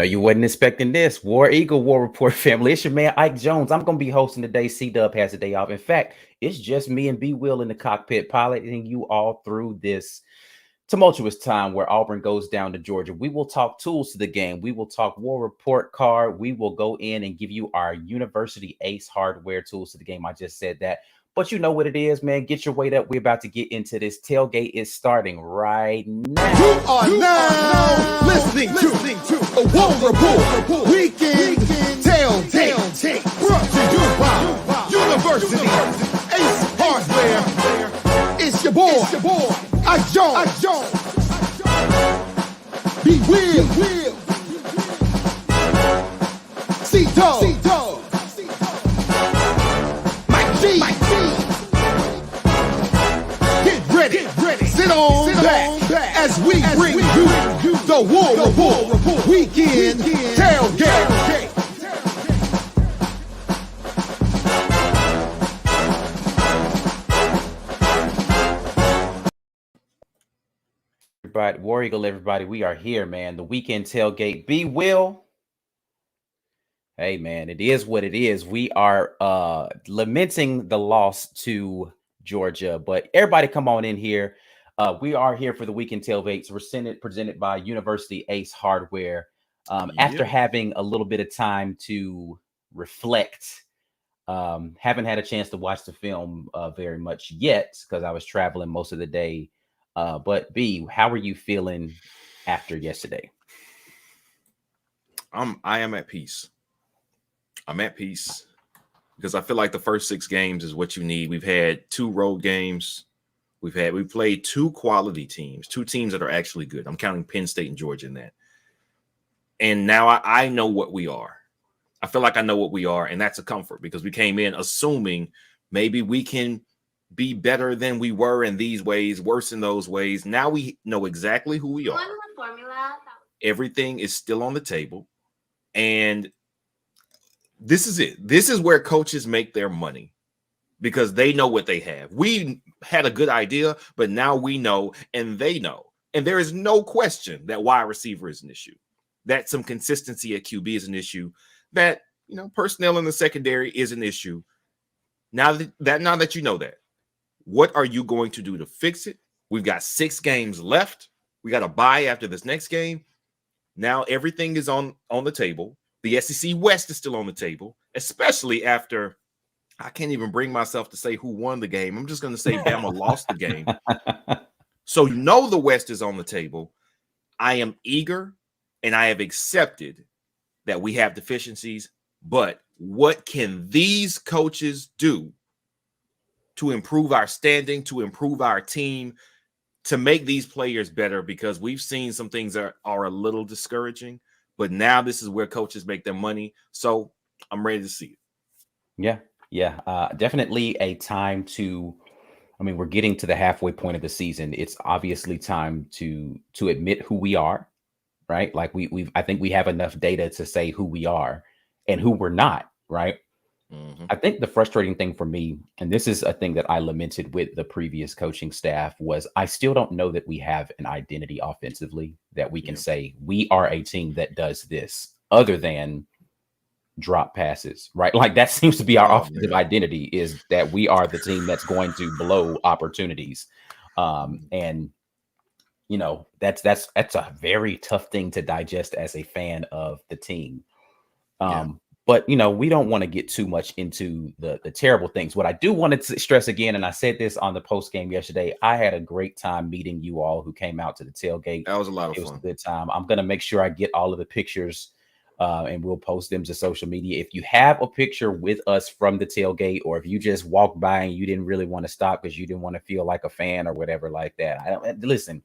No, you wasn't expecting this. War Eagle, War Rapport family. It's your man, Ike Jones. I'm going to be hosting today. C-Dub has a day off. In fact, it's just me and B Will in the cockpit piloting you all through this tumultuous time where Auburn goes down to Georgia. We will talk tools to the game. We will talk War Report card. We will go in and give you our University Ace hardware tools to the game. I just said that. But you know what it is, man. Get your weight up. We're about to get into this. Tailgate is starting right now. You are now listening to a War Rapport Weekend Tailgate, brought to you by University Ace Hardware. It's your boy, I Jones. Be Will. C-Dub. Mike G. Get ready. Sit on back as we bring you the War Rapport Weekend Tailgate. Everybody, War Eagle, everybody, we are here, man. The Weekend Tailgate. Be Will. Hey, man, it is what it is. We are lamenting the loss to Georgia, but everybody come on in here. We are here for the Weekend Tailgates. We're presented by University Ace Hardware. After having a little bit of time to reflect, haven't had a chance to watch the film very much yet because I was traveling most of the day. But B, how are you feeling after yesterday? I am at peace. I'm at peace because I feel like the first 6 games is what you need. We've had 2 road games. We played 2 quality teams, 2 teams that are actually good. I'm counting Penn State and Georgia in that. And now I know what we are. I feel like I know what we are, and that's a comfort because we came in assuming maybe we can be better than we were in these ways, worse in those ways. Now we know exactly who we are. Everything is still on the table, and this is it. This is where coaches make their money because they know what they have. We had a good idea, but now we know and they know. And there is no question that wide receiver is an issue, that some consistency at QB is an issue, that, personnel in the secondary is an issue. Now that you know that, what are you going to do to fix it? We've got 6 games left. We got a bye after this next game. Now everything is on the table. The SEC West is still on the table, especially after I can't even bring myself to say who won the game. I'm just going to say Bama lost the game. So the West is on the table. I am eager, and I have accepted that we have deficiencies, but what can these coaches do to improve our standing, to improve our team, to make these players better? Because we've seen some things that are a little discouraging. But now this is where coaches make their money. So I'm ready to see it. Yeah. Definitely a time to, we're getting to the halfway point of the season. It's obviously time to admit who we are, right? Like I think we have enough data to say who we are and who we're not, right? Mm-hmm. I think the frustrating thing for me, and this is a thing that I lamented with the previous coaching staff, was I still don't know that we have an identity offensively that we can say we are a team that does this other than drop passes, right? Like that seems to be our offensive identity, is that we are the team that's going to blow opportunities. And that's a very tough thing to digest as a fan of the team. But, we don't want to get too much into the terrible things. What I do want to stress again, and I said this on the post game yesterday, I had a great time meeting you all who came out to the tailgate. That was a lot of fun. It was a good time. I'm going to make sure I get all of the pictures and we'll post them to social media. If you have a picture with us from the tailgate, or if you just walked by and you didn't really want to stop because you didn't want to feel like a fan or whatever like that, listen.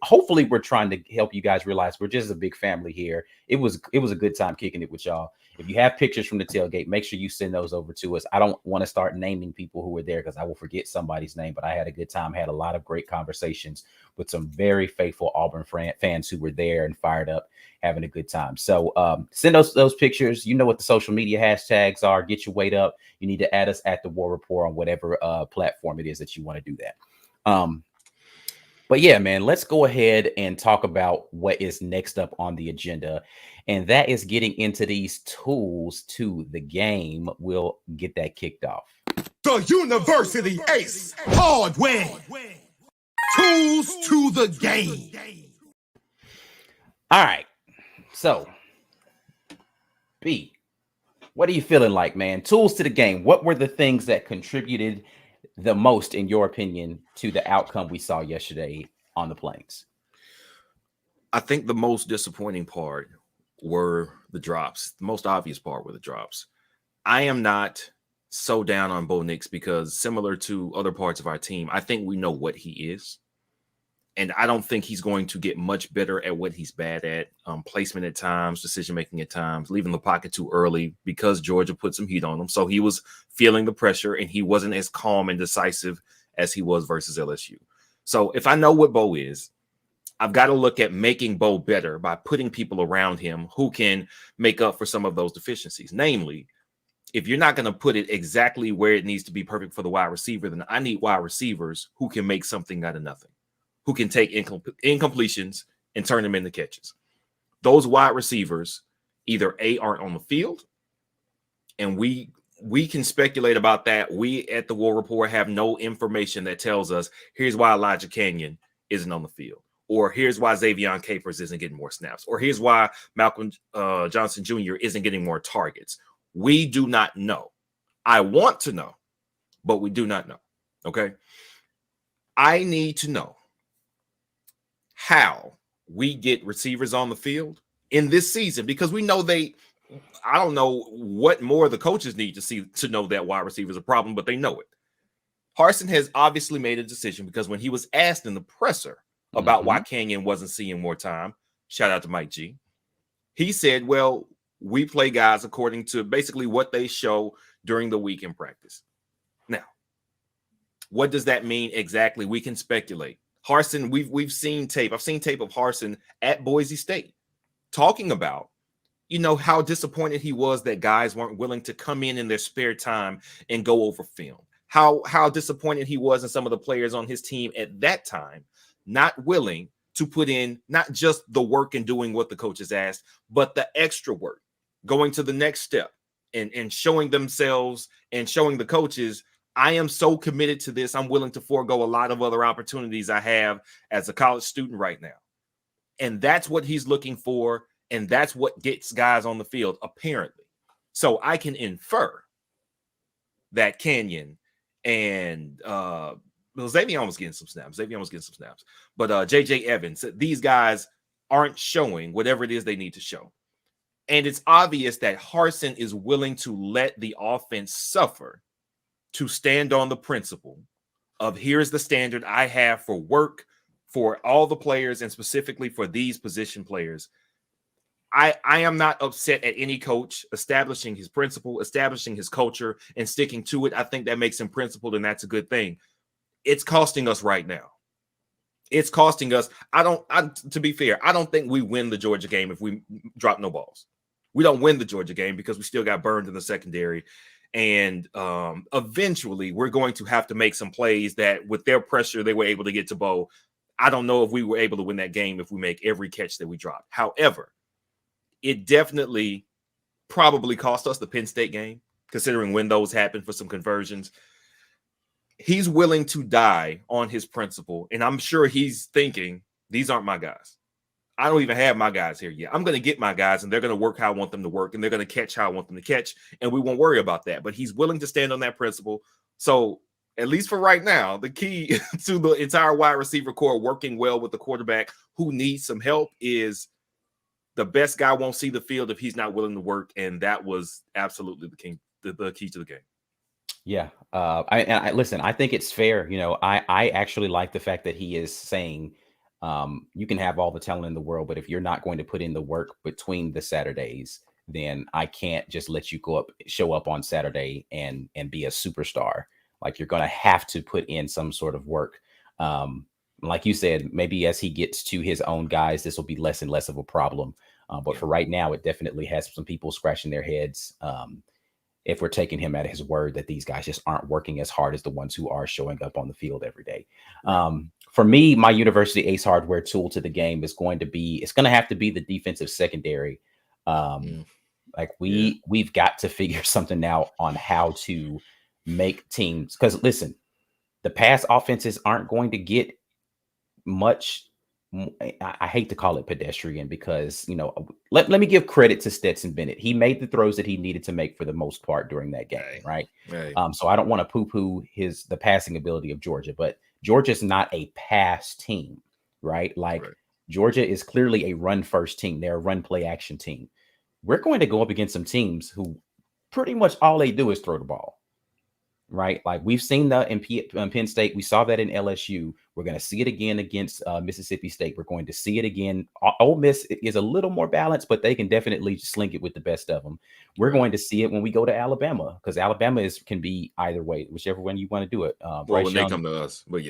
Hopefully we're trying to help you guys realize we're just a big family here. It was a good time kicking it with y'all. If you have pictures from the tailgate, make sure you send those over to us. I don't want to start naming people who were there because I will forget somebody's name, but I had a good time, had a lot of great conversations with some very faithful Auburn fans who were there and fired up, having a good time. So send those pictures. You know what the social media hashtags are. Get your weight up. You need to add us at the War Rapport on whatever platform it is that you want to do that. But yeah, man, let's go ahead and talk about what is next up on the agenda. And that is getting into these tools to the game. We'll get that kicked off. The University Ace Hardware. Tools to the game. All right. So, B, what are you feeling like, man? Tools to the game. What were the things that contributed the most, in your opinion, to the outcome we saw yesterday on the Plains? I think the most disappointing part were the drops. The most obvious part were the drops. I am not so down on Bo Nix because, similar to other parts of our team, I think we know what he is. And I don't think he's going to get much better at what he's bad at. Placement at times, decision-making at times, leaving the pocket too early because Georgia put some heat on him. So he was feeling the pressure and he wasn't as calm and decisive as he was versus LSU. So if I know what Bo is, I've got to look at making Bo better by putting people around him who can make up for some of those deficiencies. Namely, if you're not going to put it exactly where it needs to be perfect for the wide receiver, then I need wide receivers who can make something out of nothing, who can take incompletions and turn them into catches. Those wide receivers either A, aren't on the field, and we can speculate about that. We at the War Rapport have no information that tells us here's why Elijah Canyon isn't on the field, or here's why Xavion Capers isn't getting more snaps, or here's why Malcolm Johnson Jr. isn't getting more targets. We do not know. I want to know, but we do not know. Okay? I need to know how we get receivers on the field in this season, because we know I don't know what more the coaches need to see to know that wide receiver is a problem, but they know it. Harsin has obviously made a decision because when he was asked in the presser about why Canyon wasn't seeing more time, shout out to Mike G, he said, well, we play guys according to basically what they show during the week in practice. Now, what does that mean exactly? We can speculate. Harsin, we've seen tape. I've seen tape of Harsin at Boise State talking about, how disappointed he was that guys weren't willing to come in their spare time and go over film. How disappointed he was in some of the players on his team at that time, not willing to put in not just the work and doing what the coaches asked, but the extra work, going to the next step and showing themselves and showing the coaches, I am so committed to this. I'm willing to forego a lot of other opportunities I have as a college student right now. And that's what he's looking for. And that's what gets guys on the field, apparently. So I can infer that Canyon and Xavion was getting some snaps. But JJ Evans, these guys aren't showing whatever it is they need to show. And it's obvious that Harsin is willing to let the offense suffer to stand on the principle of here's the standard I have for work for all the players and specifically for these position players. I am not upset at any coach establishing his principle, establishing his culture, and sticking to it. I think that makes him principled, and that's a good thing. It's costing us right now. It's costing us. To be fair, I don't think we win the Georgia game if we drop no balls. We don't win the Georgia game because we still got burned in the secondary. And eventually we're going to have to make some plays that with their pressure, they were able to get to Bo. I don't know if we were able to win that game if we make every catch that we drop. However, it definitely probably cost us the Penn State game, considering when those happened for some conversions. He's willing to die on his principle. And I'm sure he's thinking, these aren't my guys. I don't even have my guys here yet. I'm going to get my guys and they're going to work how I want them to work and they're going to catch how I want them to catch. And we won't worry about that. But he's willing to stand on that principle. So at least for right now, the key to the entire wide receiver core working well with the quarterback who needs some help is the best guy won't see the field if he's not willing to work. And that was absolutely the key to the game. Yeah. I listen, I think it's fair. I actually like the fact that he is saying, you can have all the talent in the world, but if you're not going to put in the work between the Saturdays, then I can't just let you show up on Saturday and be a superstar. Like you're going to have to put in some sort of work. Like you said, maybe as he gets to his own guys, this will be less and less of a problem. But for right now, it definitely has some people scratching their heads. if we're taking him at his word that these guys just aren't working as hard as the ones who are showing up on the field every day. For me, my university ace hardware tool to the game is going to have to be the defensive secondary. Like we've got to figure something out on how to make teams, because listen, the pass offenses aren't going to get much. I hate to call it pedestrian because, let me give credit to Stetson Bennett. He made the throws that he needed to make for the most part during that game, right? So I don't want to poo-poo the passing ability of Georgia, but Georgia's not a pass team, right? Georgia is clearly a run-first team. They're a run-play action team. We're going to go up against some teams who pretty much all they do is throw the ball. Right, like we've seen that in Penn State. We saw that in LSU. We're going to see it again against Mississippi State. We're going to see it again. Ole Miss is a little more balanced, but they can definitely sling it with the best of them. We're going to see it when we go to Alabama, because Alabama can be either way, whichever one you want to do it. When they come to us, but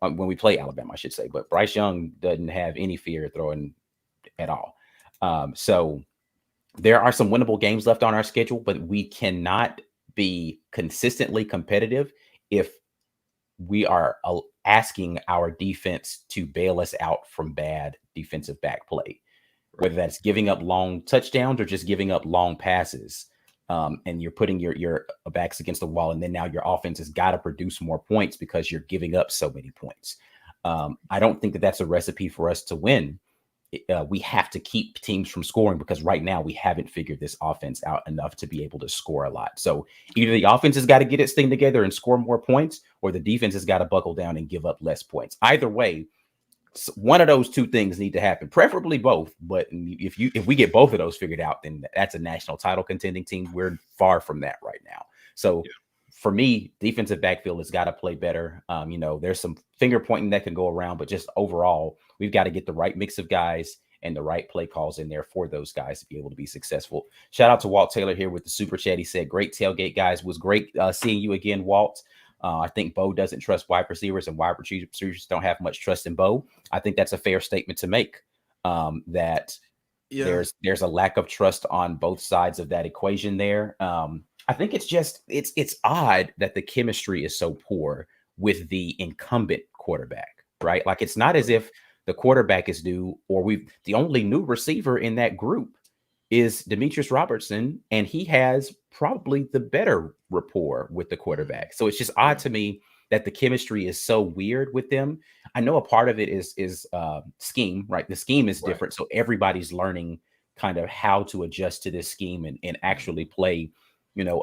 when we play Alabama, I should say. But Bryce Young doesn't have any fear throwing at all. So there are some winnable games left on our schedule, but we cannot be consistently competitive if we are asking our defense to bail us out from bad defensive back play, whether that's giving up long touchdowns or just giving up long passes. And you're putting your backs against the wall, and then now your offense has got to produce more points because you're giving up so many points. I don't think that that's a recipe for us to win. We have to keep teams from scoring, because right now we haven't figured this offense out enough to be able to score a lot. So either the offense has got to get its thing together and score more points, or the defense has got to buckle down and give up less points. Either way, one of those two things need to happen, preferably both. But if we get both of those figured out, then that's a national title contending team. We're far from that right now. So for me, defensive backfield has got to play better. There's some finger pointing that can go around, but just overall, we've got to get the right mix of guys and the right play calls in there for those guys to be able to be successful. Shout out to Walt Taylor here with the super chat. He said, "Great tailgate, guys. Was great seeing you again, Walt. I think Bo doesn't trust wide receivers, and wide receivers don't have much trust in Bo." I think that's a fair statement to make. There's a lack of trust on both sides of that equation there. I think it's odd that the chemistry is so poor with the incumbent quarterback, right? Like, it's not as if the quarterback is new, or the only new receiver in that group is Demetrius Robertson, and he has probably the better rapport with the quarterback. So it's just odd to me that the chemistry is so weird with them. I know a part of it is scheme, right? The scheme is different. So everybody's learning kind of how to adjust to this scheme and actually play,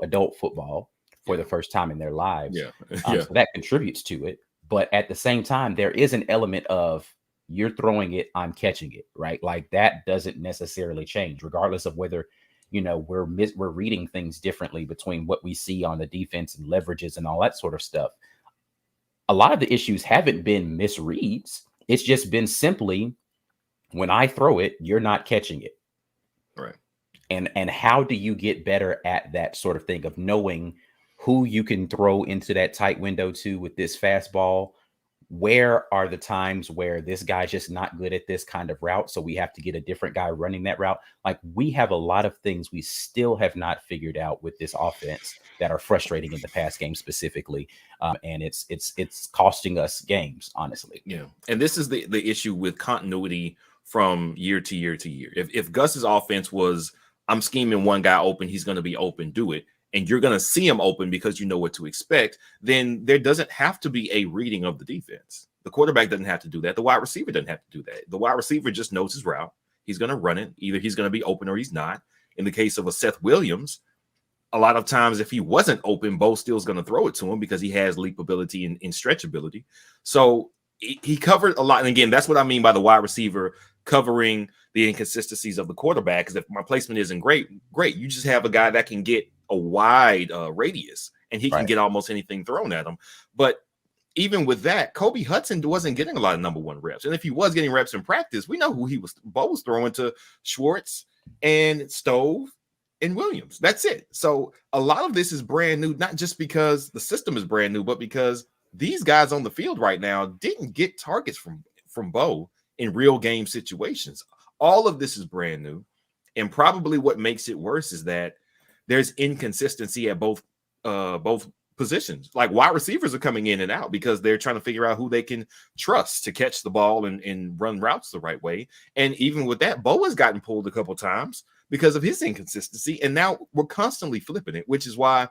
adult football for the first time in their lives. So that contributes to it. But at the same time, there is an element of, you're throwing it, I'm catching it, right? Like, that doesn't necessarily change, regardless of whether, we're reading things differently between what we see on the defense and leverages and all that sort of stuff. A lot of the issues haven't been misreads. It's just been simply, when I throw it, you're not catching it. Right. And how do you get better at that sort of thing, of knowing who you can throw into that tight window to with this fastball? Where are the times where this guy's just not good at this kind of route, so we have to get a different guy running that route? Like, we have a lot of things we still have not figured out with this offense that are frustrating in the pass game specifically, and it's costing us games, honestly. Yeah, and this is the issue with continuity from year to year to year. If Gus's offense was, I'm scheming one guy open, he's going to be open, do it, and you're going to see him open because you know what to expect, then there doesn't have to be a reading of the defense. The quarterback doesn't have to do that. The wide receiver doesn't have to do that. The wide receiver just knows his route. He's going to run it. Either he's going to be open or he's not. In the case of a Seth Williams, a lot of times if he wasn't open, Bo Still's going to throw it to him because he has leap ability and stretchability. So he covered a lot. And again, that's what I mean by the wide receiver covering the inconsistencies of the quarterback. Because if my placement isn't great. You just have a guy that can get a wide radius, and he can get almost anything thrown at him. But even with that, Kobe Hudson wasn't getting a lot of number one reps. And if he was getting reps in practice, we know who Bo was throwing to: Schwartz and Stove and Williams. That's it. So a lot of this is brand new, not just because the system is brand new, but because these guys on the field right now didn't get targets from Bo in real game situations. All of this is brand new. And probably what makes it worse is that there's inconsistency at both positions. Like wide receivers are coming in and out because they're trying to figure out who they can trust to catch the ball and run routes the right way. And even with that, Bo has gotten pulled a couple times because of his inconsistency. And now we're constantly flipping it, which is why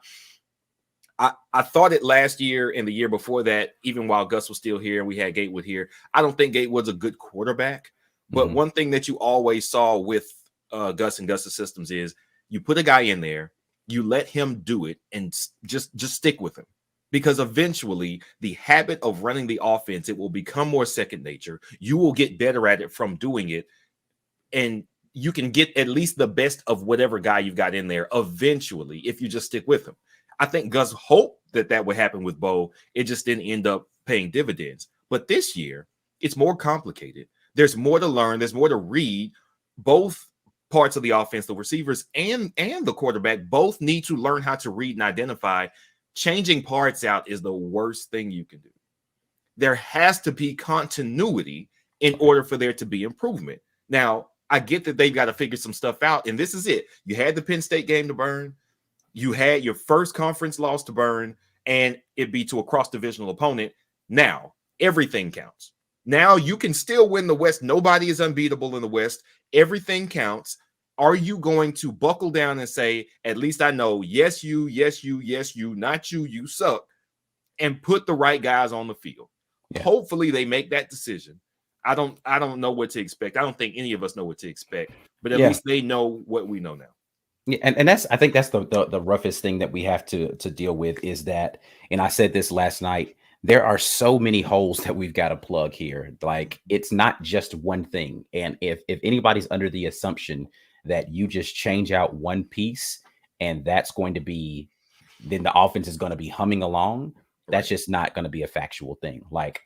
I thought it last year and the year before that, even while Gus was still here and we had Gatewood here. I don't think Gatewood's a good quarterback. But one thing that you always saw with Gus and Gus's systems is you put a guy in there, you let him do it, and just stick with him. Because eventually the habit of running the offense, it will become more second nature. You will get better at it from doing it. And you can get at least the best of whatever guy you've got in there eventually if you just stick with him. I think Gus hoped that would happen with Bo. It just didn't end up paying dividends. But this year, it's more complicated. There's more to learn. There's more to read. Both parts of the offense, the receivers and the quarterback, both need to learn how to read and identify. Changing parts out is the worst thing you can do. There has to be continuity in order for there to be improvement. Now, I get that they've got to figure some stuff out, and this is it. You had the Penn State game to burn. You had your first conference loss to burn, and it'd be to a cross-divisional opponent. Now, everything counts. Now you can still win the West. Nobody is unbeatable in the West. Everything counts. Are you going to buckle down and say, at least I know, yes, you, not you, you suck, and put the right guys on the field? Yeah. Hopefully they make that decision. I don't know what to expect. I don't think any of us know what to expect, but at least they know what we know now. Yeah, and I think that's the roughest thing that we have to deal with is that, and I said this last night, there are so many holes that we've got to plug here. Like, it's not just one thing. And if anybody's under the assumption that you just change out one piece and that's going to be, then the offense is going to be humming along, that's just not going to be a factual thing. Like,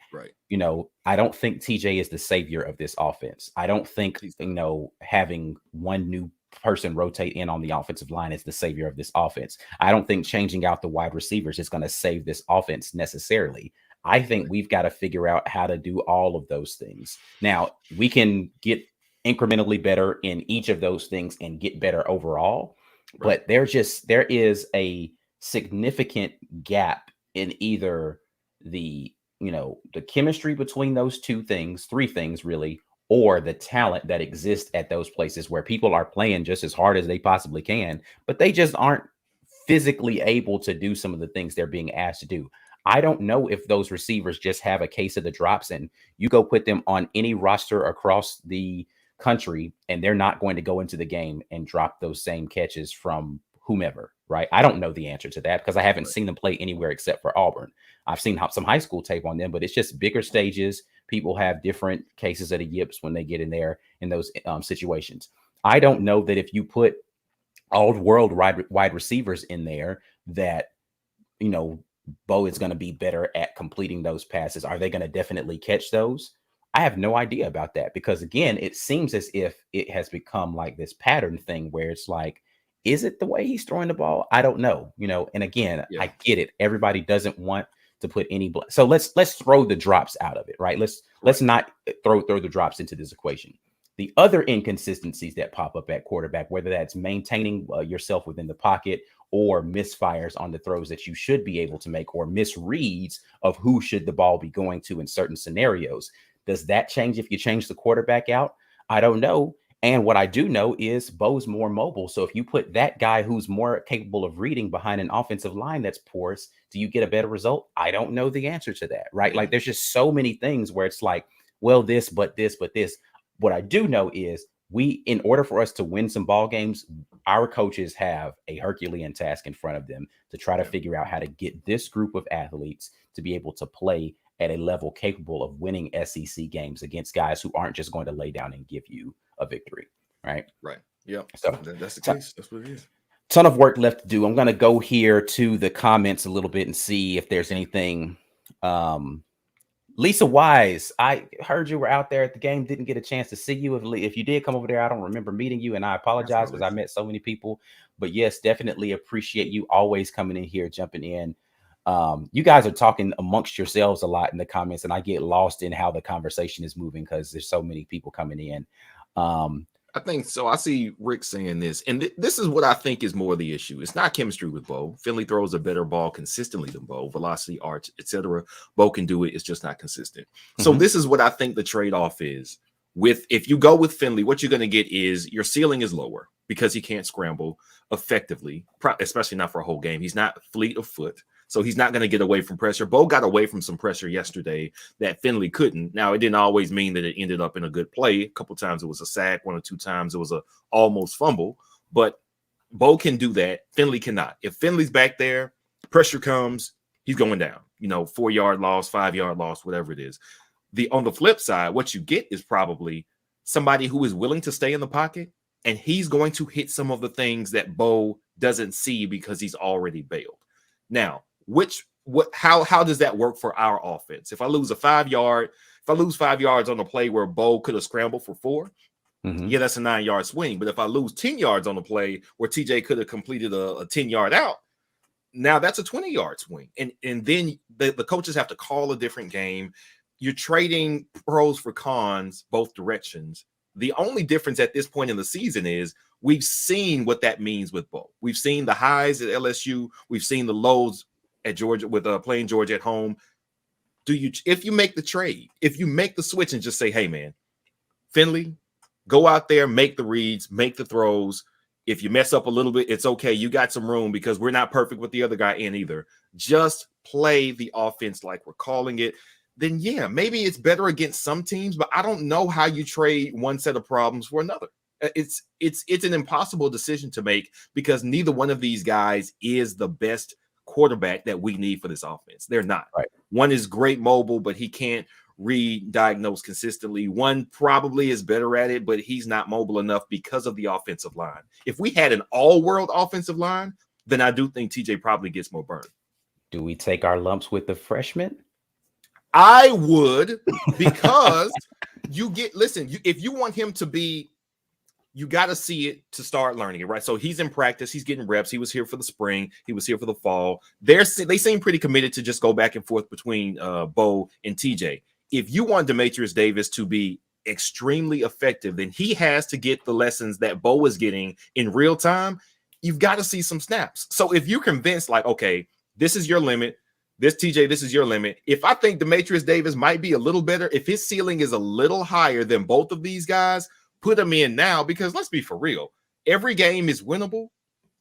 you know, I don't think TJ is the savior of this offense. I don't think, you know, having one new person rotate in on the offensive line is the savior of this offense. I don't think changing out the wide receivers is going to save this offense necessarily. I think we've got to figure out how to do all of those things. Now, we can get incrementally better in each of those things and get better overall, but there is a significant gap in either the, you know, the chemistry between those three things really, or the talent that exists at those places where people are playing just as hard as they possibly can, but they just aren't physically able to do some of the things they're being asked to do. I don't know if those receivers just have a case of the drops and you go put them on any roster across the country and they're not going to go into the game and drop those same catches from whomever, right? I don't know the answer to that because I haven't seen them play anywhere except for Auburn. I've seen some high school tape on them, but it's just bigger stages. People have different cases of the yips when they get in there in those situations. I don't know that if you put all world wide receivers in there that, you know, Bo is going to be better at completing those passes. Are they going to definitely catch those? I have no idea about that because, again, it seems as if it has become like this pattern thing where it's like, is it the way he's throwing the ball? I don't know, you know, and again, I get it. Everybody doesn't want to put any so let's throw the drops out of it, right? Let's not throw the drops into this equation. The other inconsistencies that pop up at quarterback, whether that's maintaining yourself within the pocket or misfires on the throws that you should be able to make or misreads of who should the ball be going to in certain scenarios. Does that change if you change the quarterback out? I don't know. And what I do know is Bo's more mobile. So if you put that guy who's more capable of reading behind an offensive line that's porous, do you get a better result? I don't know the answer to that, right? Like, there's just so many things where it's like, well, this, but this, but this. What I do know is in order for us to win some ball games, our coaches have a Herculean task in front of them to try to figure out how to get this group of athletes to be able to play at a level capable of winning SEC games against guys who aren't just going to lay down and give you a victory. Right. Yeah. So that's the case. That's what it is. Ton of work left to do. I'm going to go here to the comments a little bit and see if there's anything. Lisa Wise, I heard you were out there at the game. Didn't get a chance to see you. If you did come over there, I don't remember meeting you, and I apologize because I met so many people. But yes, definitely appreciate you always coming in here, jumping in. You guys are talking amongst yourselves a lot in the comments, and I get lost in how the conversation is moving because there's so many people coming in. I think so. I see Rick saying this, and this is what I think is more the issue. It's not chemistry with Bo. Finley throws a better ball consistently than Bo, velocity, arch, etc. Bo can do it. It's just not consistent. So this is what I think the trade-off is. If you go with Finley, what you're going to get is your ceiling is lower because he can't scramble effectively, especially not for a whole game. He's not fleet of foot. So he's not going to get away from pressure. Bo got away from some pressure yesterday that Finley couldn't. Now, it didn't always mean that it ended up in a good play. A couple times it was a sack. 1 or 2 times it was a almost fumble. But Bo can do that. Finley cannot. If Finley's back there, pressure comes, he's going down. 4-yard loss, 5-yard loss, whatever it is. On the flip side, what you get is probably somebody who is willing to stay in the pocket, and he's going to hit some of the things that Bo doesn't see because he's already bailed. Now, how does that work for our offense? If I lose 5 yards on a play where Bo could have scrambled for 4, yeah, that's a 9-yard swing. But if I lose 10 yards on a play where TJ could have completed a 10-yard out, now that's a 20-yard swing. And then the coaches have to call a different game. You're trading pros for cons both directions. The only difference at this point in the season is we've seen what that means with Bo. We've seen the highs at LSU. We've seen the lows at Georgia with playing Georgia at home. If you make the trade, if you make the switch and just say, hey, man, Finley, go out there, make the reads, make the throws. If you mess up a little bit, it's okay. You got some room because we're not perfect with the other guy in either. Just play the offense like we're calling it. Then, yeah, maybe it's better against some teams, but I don't know how you trade one set of problems for another. It's an impossible decision to make because neither one of these guys is the best quarterback that we need for this offense. They're not. Right. One is great mobile, but he can't re-diagnose consistently. One probably is better at it, but he's not mobile enough because of the offensive line. If we had an all-world offensive line, then I do think TJ probably gets more burn. Do we take our lumps with the freshman? I would, because if you want him to be, you got to see it to start learning it, right? So he's in practice, he's getting reps. He was here for the spring, he was here for the fall. They seem pretty committed to just go back and forth between Bo and TJ. If you want Demetrius Davis to be extremely effective, then he has to get the lessons that Bo is getting in real time. You've got to see some snaps. So if you're convinced, like, okay, this is your limit. This is your limit. If I think Demetrius Davis might be a little better, if his ceiling is a little higher than both of these guys, put him in now, because let's be for real. Every game is winnable,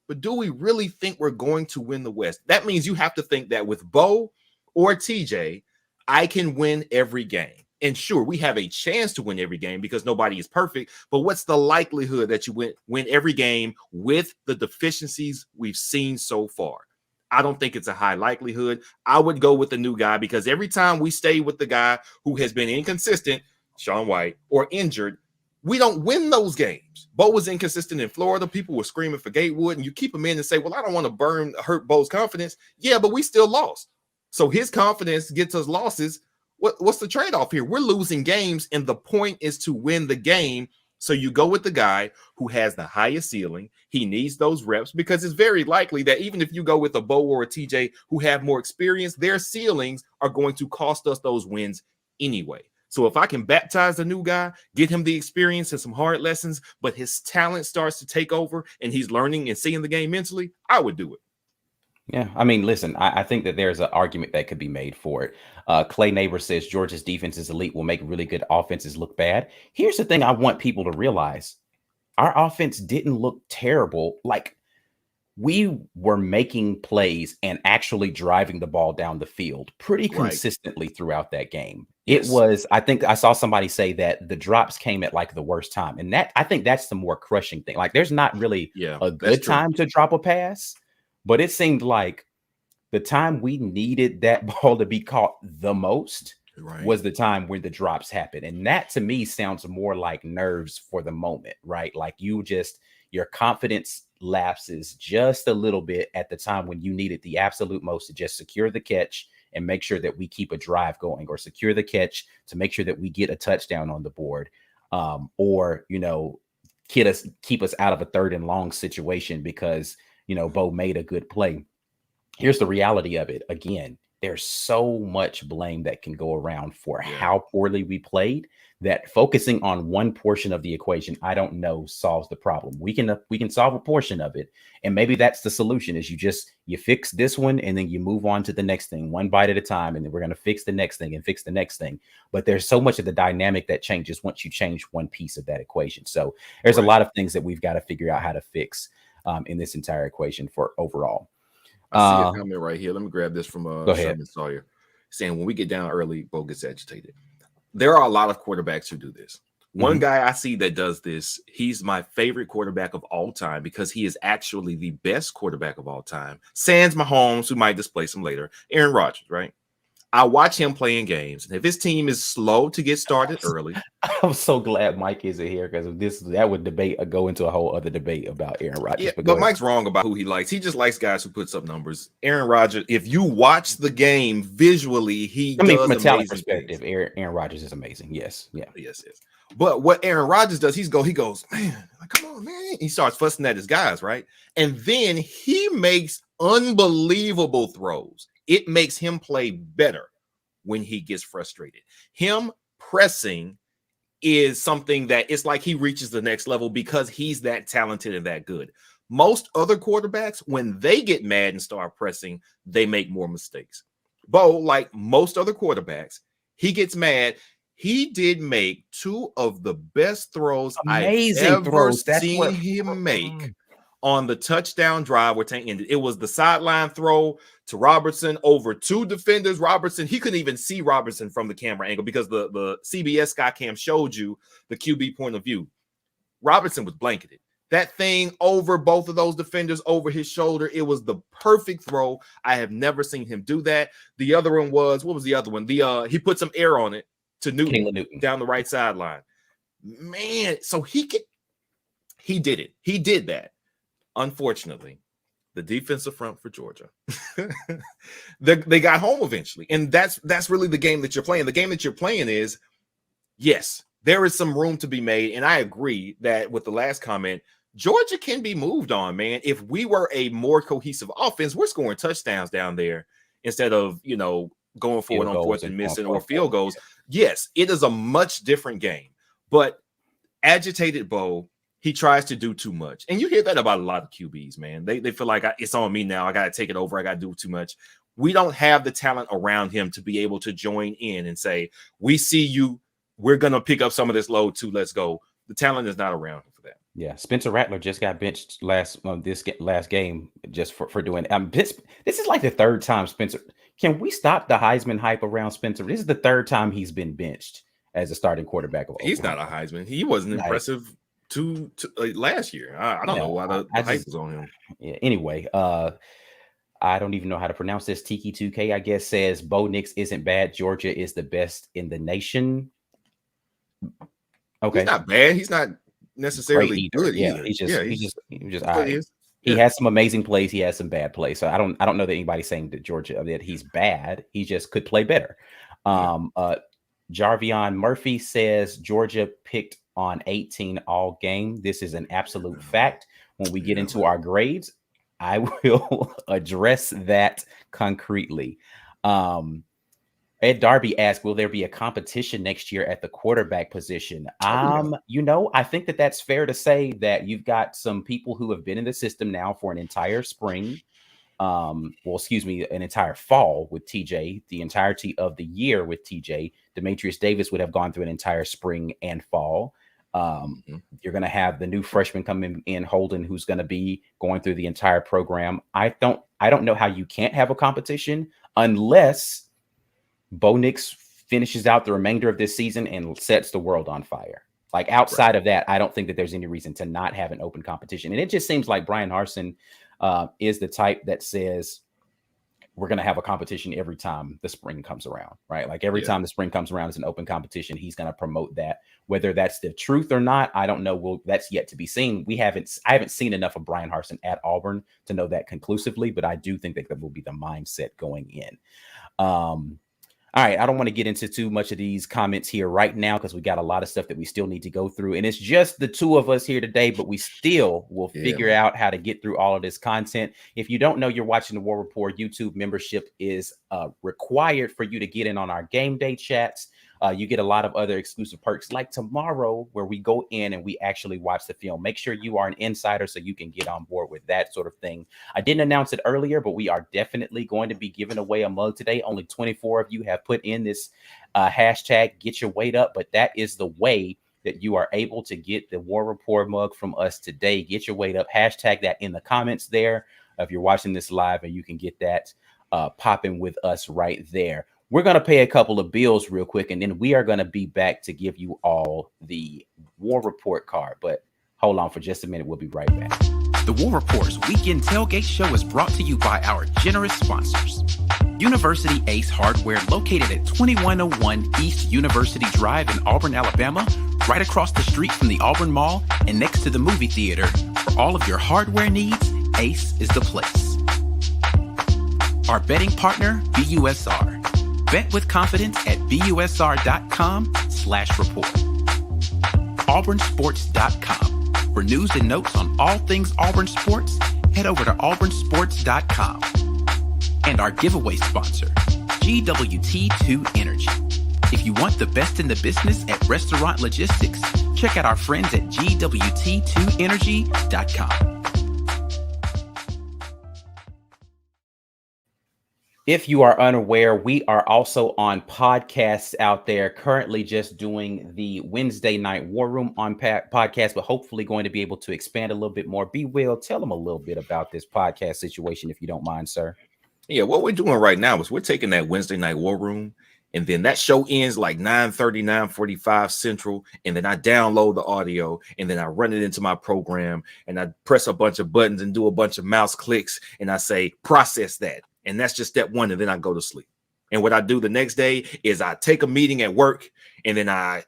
but do we really think we're going to win the West? That means you have to think that with Bo or TJ, I can win every game. And sure, we have a chance to win every game because nobody is perfect, but what's the likelihood that you win every game with the deficiencies we've seen so far? I don't think it's a high likelihood. I would go with the new guy because every time we stay with the guy who has been inconsistent, Sean White, or injured, we don't win those games. Bo was inconsistent in Florida. People were screaming for Gatewood, and you keep him in and say, well, I don't want to hurt Bo's confidence. Yeah, but we still lost. So his confidence gets us losses. What's the trade-off here? We're losing games, and the point is to win the game. So you go with the guy who has the highest ceiling. He needs those reps because it's very likely that even if you go with a Bo or a TJ who have more experience, their ceilings are going to cost us those wins anyway. So if I can baptize the new guy, get him the experience and some hard lessons, but his talent starts to take over and he's learning and seeing the game mentally, I would do it. Yeah, I mean, listen, I think that there's an argument that could be made for it. Clay Neighbor says Georgia's defense is elite, will make really good offenses look bad. Here's the thing I want people to realize. Our offense didn't look terrible. Like, we were making plays and actually driving the ball down the field pretty consistently throughout that game. Yes. It was, I think I saw somebody say that the drops came at like the worst time. And I think that's the more crushing thing. Like, there's not really a good time to drop a pass. But it seemed like the time we needed that ball to be caught the most was the time when the drops happened. And that to me sounds more like nerves for the moment, right? Like your confidence lapses just a little bit at the time when you needed the absolute most to just secure the catch and make sure that we keep a drive going, or secure the catch to make sure that we get a touchdown on the board, or, keep us out of a 3rd and long situation because Bo made a good play. Here's the reality of it. Again, there's so much blame that can go around for how poorly we played, that focusing on one portion of the equation, I don't know, solves the problem. We can solve a portion of it, and maybe that's the solution, is you fix this one and then you move on to the next thing, one bite at a time, and then we're going to fix the next thing and fix the next thing. But there's so much of the dynamic that changes once you change one piece of that equation. So there's a lot of things that we've got to figure out how to fix in this entire equation for overall. I see a comment right here. Let me grab this from Sherman Sawyer, saying when we get down early, Bo gets agitated. There are a lot of quarterbacks who do this. One guy I see that does this, he's my favorite quarterback of all time because he is actually the best quarterback of all time. Sans Mahomes, who might displace him later. Aaron Rodgers, right? I watch him playing games, and if his team is slow to get started early, I'm so glad Mike isn't here, because that would go into a whole other debate about Aaron Rodgers. Yeah, but Mike's wrong about who he likes. He just likes guys who puts up numbers. Aaron Rodgers, if you watch the game visually, from a talent perspective, Aaron Rodgers is amazing. Yes, yeah, yes. But what Aaron Rodgers does, he goes, man, come on, man. He starts fussing at his guys, right? And then he makes unbelievable throws. It makes him play better when he gets frustrated. Him pressing is something that it's like he reaches the next level because he's that talented and that good. Most other quarterbacks, when they get mad and start pressing, they make more mistakes. Bo, like most other quarterbacks, he gets mad. He did make two of the best throws I've ever seen him make on the touchdown drive where Tank ended. It was the sideline throw to Robertson over two defenders. Robertson, he couldn't even see Robertson from the camera angle because the CBS Skycam showed you the QB point of view. Robertson was blanketed. That thing over both of those defenders, over his shoulder, it was the perfect throw. I have never seen him do that. The other one was, what was the other one? He put some air on it to Newton down the right sideline. Man, so he did it. He did that. Unfortunately, the defensive front for Georgia, they got home eventually. And that's really the game that you're playing. The game that you're playing is, yes, there is some room to be made. And I agree that with the last comment, Georgia can be moved on, man. If we were a more cohesive offense, we're scoring touchdowns down there instead of, going forward on fourth and missing or field goals. Yes, it is a much different game. But agitated Bo, he tries to do too much. And you hear that about a lot of QBs, man. They feel like it's on me now. I got to take it over. I got to do too much. We don't have the talent around him to be able to join in and say, we see you. We're going to pick up some of this load too. Let's go. The talent is not around him for that. Yeah. Spencer Rattler just got benched last game just for doing this is like the third time Spencer. Can we stop the Heisman hype around Spencer? This is the third time he's been benched as a starting quarterback. He's not a Heisman. He wasn't impressive to last year. I don't know why the hype was on him. Yeah. Anyway, I don't even know how to pronounce this. Tiki 2K, I guess, says Bo Nix isn't bad. Georgia is the best in the nation. Okay, he's not bad. He's not necessarily good either. He's just all right. He has some amazing plays. He has some bad plays. So I don't know that anybody's saying that Georgia that he's bad. He just could play better. Jarvion Murphy says Georgia picked on 18 all game. This is an absolute fact. When we get into our grades, I will address that concretely. Ed Darby asked, will there be a competition next year at the quarterback position? I think that's fair to say that you've got some people who have been in the system now for an entire spring. An entire fall with TJ, the entirety of the year with TJ. Demetrius Davis would have gone through an entire spring and fall. You're going to have the new freshman coming in, Holden, who's going to be going through the entire program. I don't know how you can't have a competition unless Bo Nix finishes out the remainder of this season and sets the world on fire. Like outside of that, I don't think that there's any reason to not have an open competition. And it just seems like Brian Harsin is the type that says we're going to have a competition every time the spring comes around, right? Like every time the spring comes around as an open competition, he's going to promote that. Whether that's the truth or not, I don't know. That's yet to be seen. I haven't seen enough of Brian Harsin at Auburn to know that conclusively, but I do think that will be the mindset going in. All right, I don't want to get into too much of these comments here right now because we got a lot of stuff that we still need to go through. And it's just the two of us here today, but we still will figure out how to get through all of this content. If you don't know, you're watching the War Rapport. YouTube membership is required for you to get in on our game day chats. You get a lot of other exclusive perks like tomorrow where we go in and we actually watch the film. Make sure you are an insider so you can get on board with that sort of thing. I didn't announce it earlier, but we are definitely going to be giving away a mug today. Only 24 of you have put in this hashtag, get your weight up. But that is the way that you are able to get the War Rapport mug from us today. Get your weight up. Hashtag that in the comments there if you're watching this live, and you can get that popping with us right there. We're going to pay a couple of bills real quick, and then we are going to be back to give you all the War Report card. But hold on for just a minute. We'll be right back. The War Report's Weekend Tailgate Show is brought to you by our generous sponsors. University Ace Hardware, located at 2101 East University Drive in Auburn, Alabama, right across the street from the Auburn Mall and next to the movie theater. For all of your hardware needs, Ace is the place. Our betting partner, BUSR. Bet with confidence at busr.com/report. auburnsports.com. For news and notes on all things Auburn sports, head over to auburnsports.com. And our giveaway sponsor, GWT2 Energy. If you want the best in the business at restaurant logistics, check out our friends at GWT2energy.com. If you are unaware, we are also on podcasts out there, currently just doing the Wednesday Night War Room on podcast, but hopefully going to be able to expand a little bit more. B. Will, tell them a little bit about this podcast situation, if you don't mind, sir. Yeah, what we're doing right now is we're taking that Wednesday Night War Room, and then that show ends like 9:30, 9:45 Central, and then I download the audio, and then I run it into my program, and I press a bunch of buttons and do a bunch of mouse clicks, and I say, process that. And that's just step one, and then I go to sleep. And what I do the next day is I take a meeting at work, and then I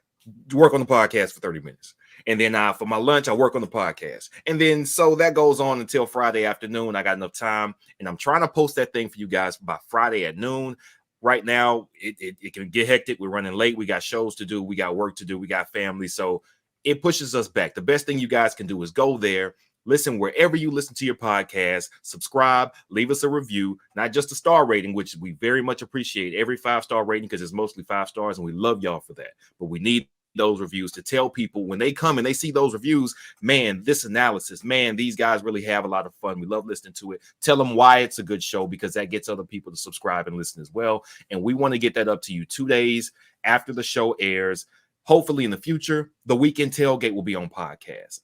work on the podcast for 30 minutes. And then for my lunch, I work on the podcast. And then so that goes on until Friday afternoon. I got enough time, and I'm trying to post that thing for you guys by Friday at noon. Right now, it can get hectic. We're running late. We got shows to do. We got work to do. We got family. So it pushes us back. The best thing you guys can do is go there. Listen wherever you listen to your podcast, subscribe, leave us a review, not just a star rating, which we very much appreciate. Every 5-star rating, because it's mostly 5 stars, and we love y'all for that. But we need those reviews to tell people when they come and they see those reviews, man, this analysis, man, these guys really have a lot of fun. We love listening to it. Tell them why it's a good show, because that gets other people to subscribe and listen as well. And we want to get that up to you 2 days after the show airs. Hopefully in the future, the Weekend Tailgate will be on podcast.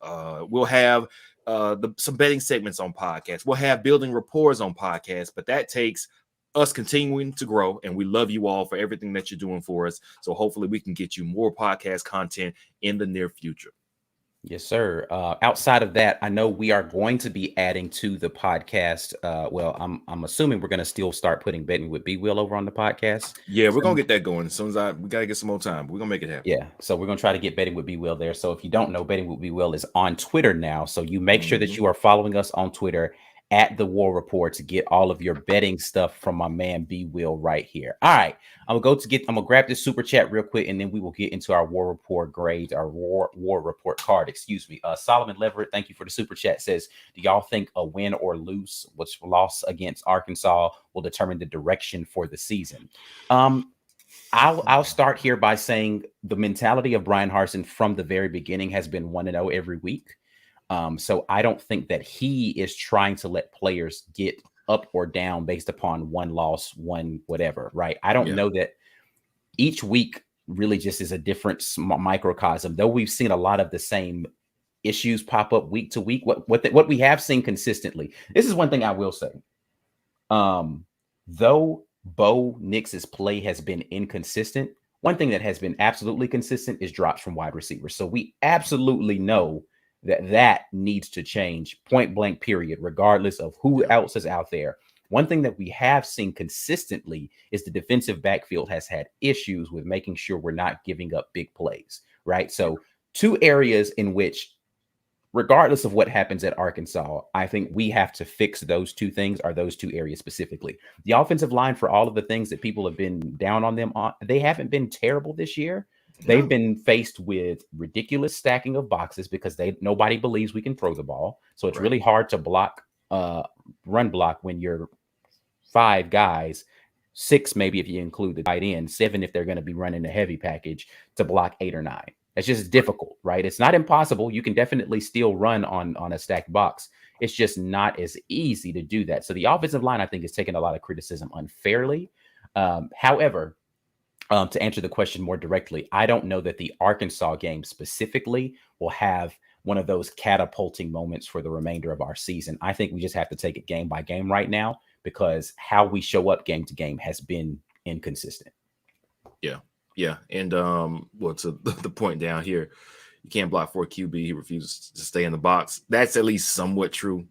We'll have some betting segments on podcasts. We'll have building rapports on podcasts, but that takes us continuing to grow, and we love you all for everything that you're doing for us. So hopefully we can get you more podcast content in the near future. Yes, sir. Outside of that, I know we are going to be adding to the podcast. Well, I'm assuming we're going to still start putting betting with B. Will over on the podcast. Yeah, we're going to get that going. As soon as we got to get some more time. We're going to make it happen. Yeah. So we're going to try to get betting with B. Will there. So if you don't know, betting with B. Will is on Twitter now. So you make sure that you are following us on Twitter at the War Rapport to get all of your betting stuff from my man B. Will right here. All right. I'm gonna grab this super chat real quick, and then we will get into our War Rapport grades, our War Rapport card. Excuse me. Solomon Leverett, thank you for the super chat. Says, do y'all think a win or lose, which loss against Arkansas, will determine the direction for the season? I'll start here by saying the mentality of Brian Harsin from the very beginning has been 1-0 every week. So I don't think that he is trying to let players get up or down based upon one loss, one whatever, right? I don't know that each week really just is a different microcosm, though we've seen a lot of the same issues pop up week to week. What we have seen consistently, this is one thing I will say. Though Bo Nix's play has been inconsistent, one thing that has been absolutely consistent is drops from wide receivers. So we absolutely know that needs to change, point blank, period, regardless of who else is out there. One thing that we have seen consistently is the defensive backfield has had issues with making sure we're not giving up big plays, right? So 2 areas in which regardless of what happens at Arkansas, I think we have to fix those two things, or those two areas specifically. The offensive line, for all of the things that people have been down on them on, they haven't been terrible this year. They've been faced with ridiculous stacking of boxes because nobody believes we can throw the ball. So it's really hard to run block when you're 5 guys, 6 maybe if you include the tight end, 7 if they're going to be running the heavy package, to block 8 or 9. It's just difficult, right? It's not impossible. You can definitely still run on a stacked box. It's just not as easy to do that. So the offensive line, I think, is taking a lot of criticism unfairly. However, to answer the question more directly, I don't know that the Arkansas game specifically will have one of those catapulting moments for the remainder of our season. I think we just have to take it game by game right now, because how we show up game to game has been inconsistent. Yeah. And well, to the point down here, you can't block for a QB. He refuses to stay in the box. That's at least somewhat true.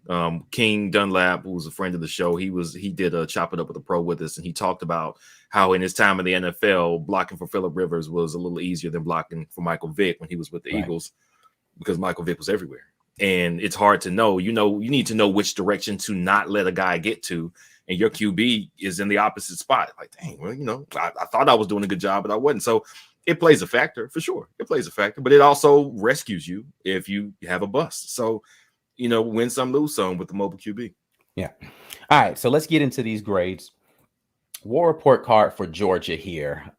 King Dunlap, who was a friend of the show, he did a Chop It Up with a Pro with us, and he talked about how in his time in the NFL, blocking for Phillip Rivers was a little easier than blocking for Michael Vick when he was with the Eagles, because Michael Vick was everywhere. And it's hard to know. You need to know which direction to not let a guy get to. And your QB is in the opposite spot. Like, dang, well, I thought I was doing a good job, but I wasn't. So it plays a factor for sure. It plays a factor, but it also rescues you if you have a bust. So, win some, lose some with the mobile QB. Yeah. All right. So let's get into these grades. War Report card for Georgia here.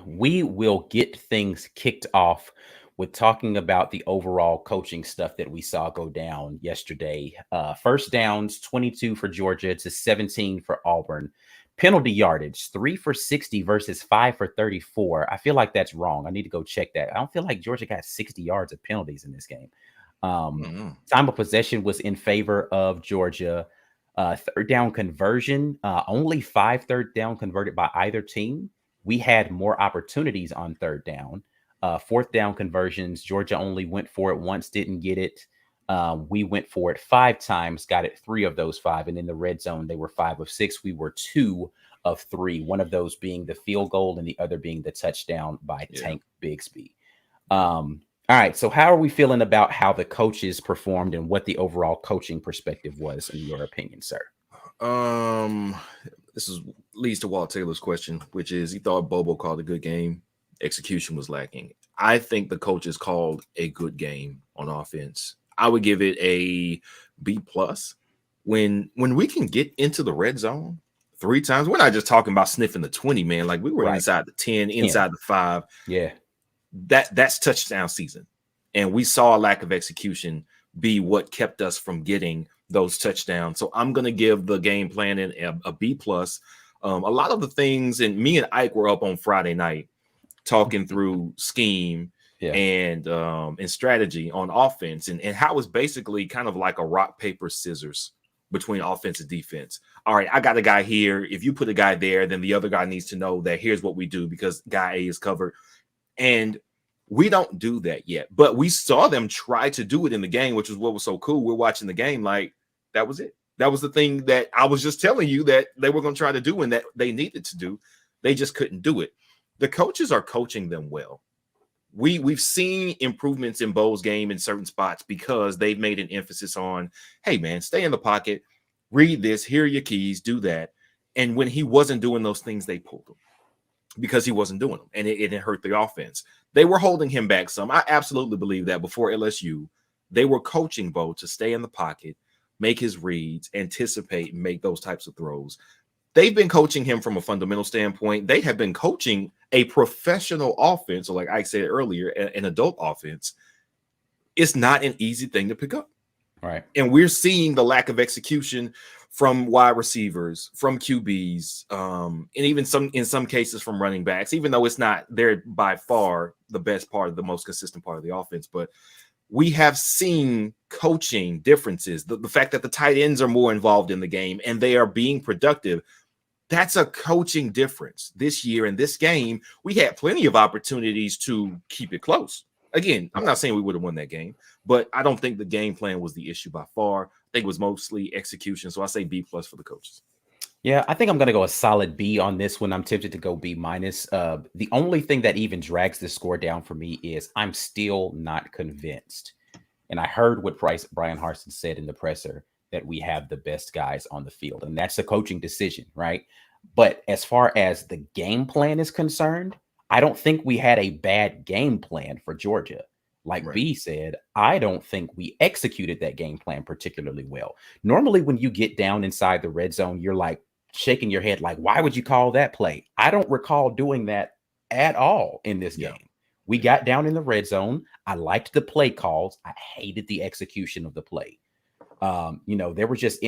We will get things kicked off with talking about the overall coaching stuff that we saw go down yesterday. First downs, 22 for Georgia to 17 for Auburn. Penalty yardage, 3 for 60 versus 5 for 34. I feel like that's wrong. I need to go check that. I don't feel like Georgia got 60 yards of penalties in this game. Time of possession was in favor of Georgia. Third down conversion, only 5 third down converted by either team. We had more opportunities on third down. Fourth down conversions, Georgia only went for it once, didn't get it. We went for it 5 times, got it 3 of those 5. And in the red zone, they were 5 of 6. We were 2 of 3, one of those being the field goal and the other being the touchdown by Tank Bigsby. All right. So how are we feeling about how the coaches performed and what the overall coaching perspective was, in your opinion, sir? This leads to Walt Taylor's question, which is, he thought Bobo called a good game. Execution was lacking. I think the coaches called a good game on offense. I would give it a B+. When we can get into the red zone 3 times, we're not just talking about sniffing the 20, man. Like, we were inside the 10, inside the 5. Yeah. That's touchdown season. And we saw a lack of execution be what kept us from getting those touchdowns. So I'm going to give the game plan a B+. A lot of the things, and me and Ike were up on Friday night talking through scheme and strategy on offense, and how it's basically kind of like a rock, paper, scissors between offense and defense. All right, I got a guy here. If you put a guy there, then the other guy needs to know that here's what we do because guy A is covered. And we don't do that yet, but we saw them try to do it in the game, which is what was so cool. We're watching the game like that was it. That was the thing that I was just telling you that they were going to try to do and that they needed to do. They just couldn't do it. The coaches are coaching them well. We've seen improvements in Bo's game in certain spots because they've made an emphasis on, hey, man, stay in the pocket, read this, here are your keys, do that. And when he wasn't doing those things, they pulled him because he wasn't doing them, and it hurt the offense. They were holding him back some. I absolutely believe that before LSU, they were coaching Bo to stay in the pocket, make his reads, anticipate, and make those types of throws. They've been coaching him from a fundamental standpoint. They have been coaching a professional offense, or like I said earlier, an adult offense. It's not an easy thing to pick up. Right. And we're seeing the lack of execution from wide receivers, from QBs, and even in some cases from running backs, even though it's not they're by far the best part of the most consistent part of the offense. But we have seen coaching differences. The fact that the tight ends are more involved in the game and they are being productive. That's a coaching difference this year. In this game, we had plenty of opportunities to keep it close. Again, I'm not saying we would have won that game, but I don't think the game plan was the issue by far. I think it was mostly execution. So I say B+ for the coaches. Yeah, I think I'm going to go a solid B on this one. I'm tempted to go B-. The only thing that even drags this score down for me is I'm still not convinced And I heard what Brian Harsin said in the presser, that we have the best guys on the field. And that's a coaching decision, right? But as far as the game plan is concerned, I don't think we had a bad game plan for Georgia. Like B said, I don't think we executed that game plan particularly well. Normally, when you get down inside the red zone, you're like shaking your head, like, why would you call that play? I don't recall doing that at all in this game. We got down in the red zone. I liked the play calls. I hated the execution of the play. There was just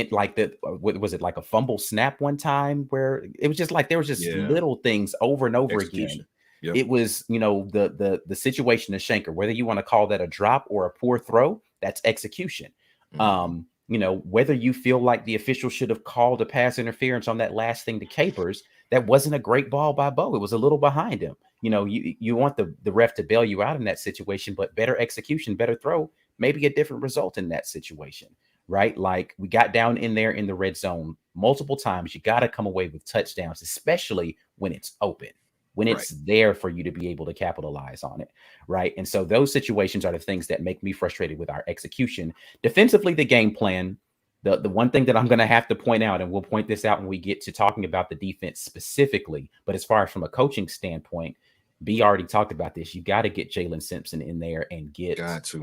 what was it, like a fumble snap one time where it was just like there was just little things over and over again. Yep. It was, the situation of Shanker, whether you want to call that a drop or a poor throw, that's execution. Whether you feel like the official should have called a pass interference on that last thing to Capers, that wasn't a great ball by Bo. It was a little behind him. You want the ref to bail you out in that situation, but better execution, better throw, maybe a different result in that situation, right? Like, we got down in there in the red zone multiple times. You got to come away with touchdowns, especially when it's open, when it's there for you to be able to capitalize on it, right? And so those situations are the things that make me frustrated with our execution. Defensively, the game plan, the one thing that I'm going to have to point out, and we'll point this out when we get to talking about the defense specifically, but as far as from a coaching standpoint, B already talked about this. You got to get Jalen Simpson in there and get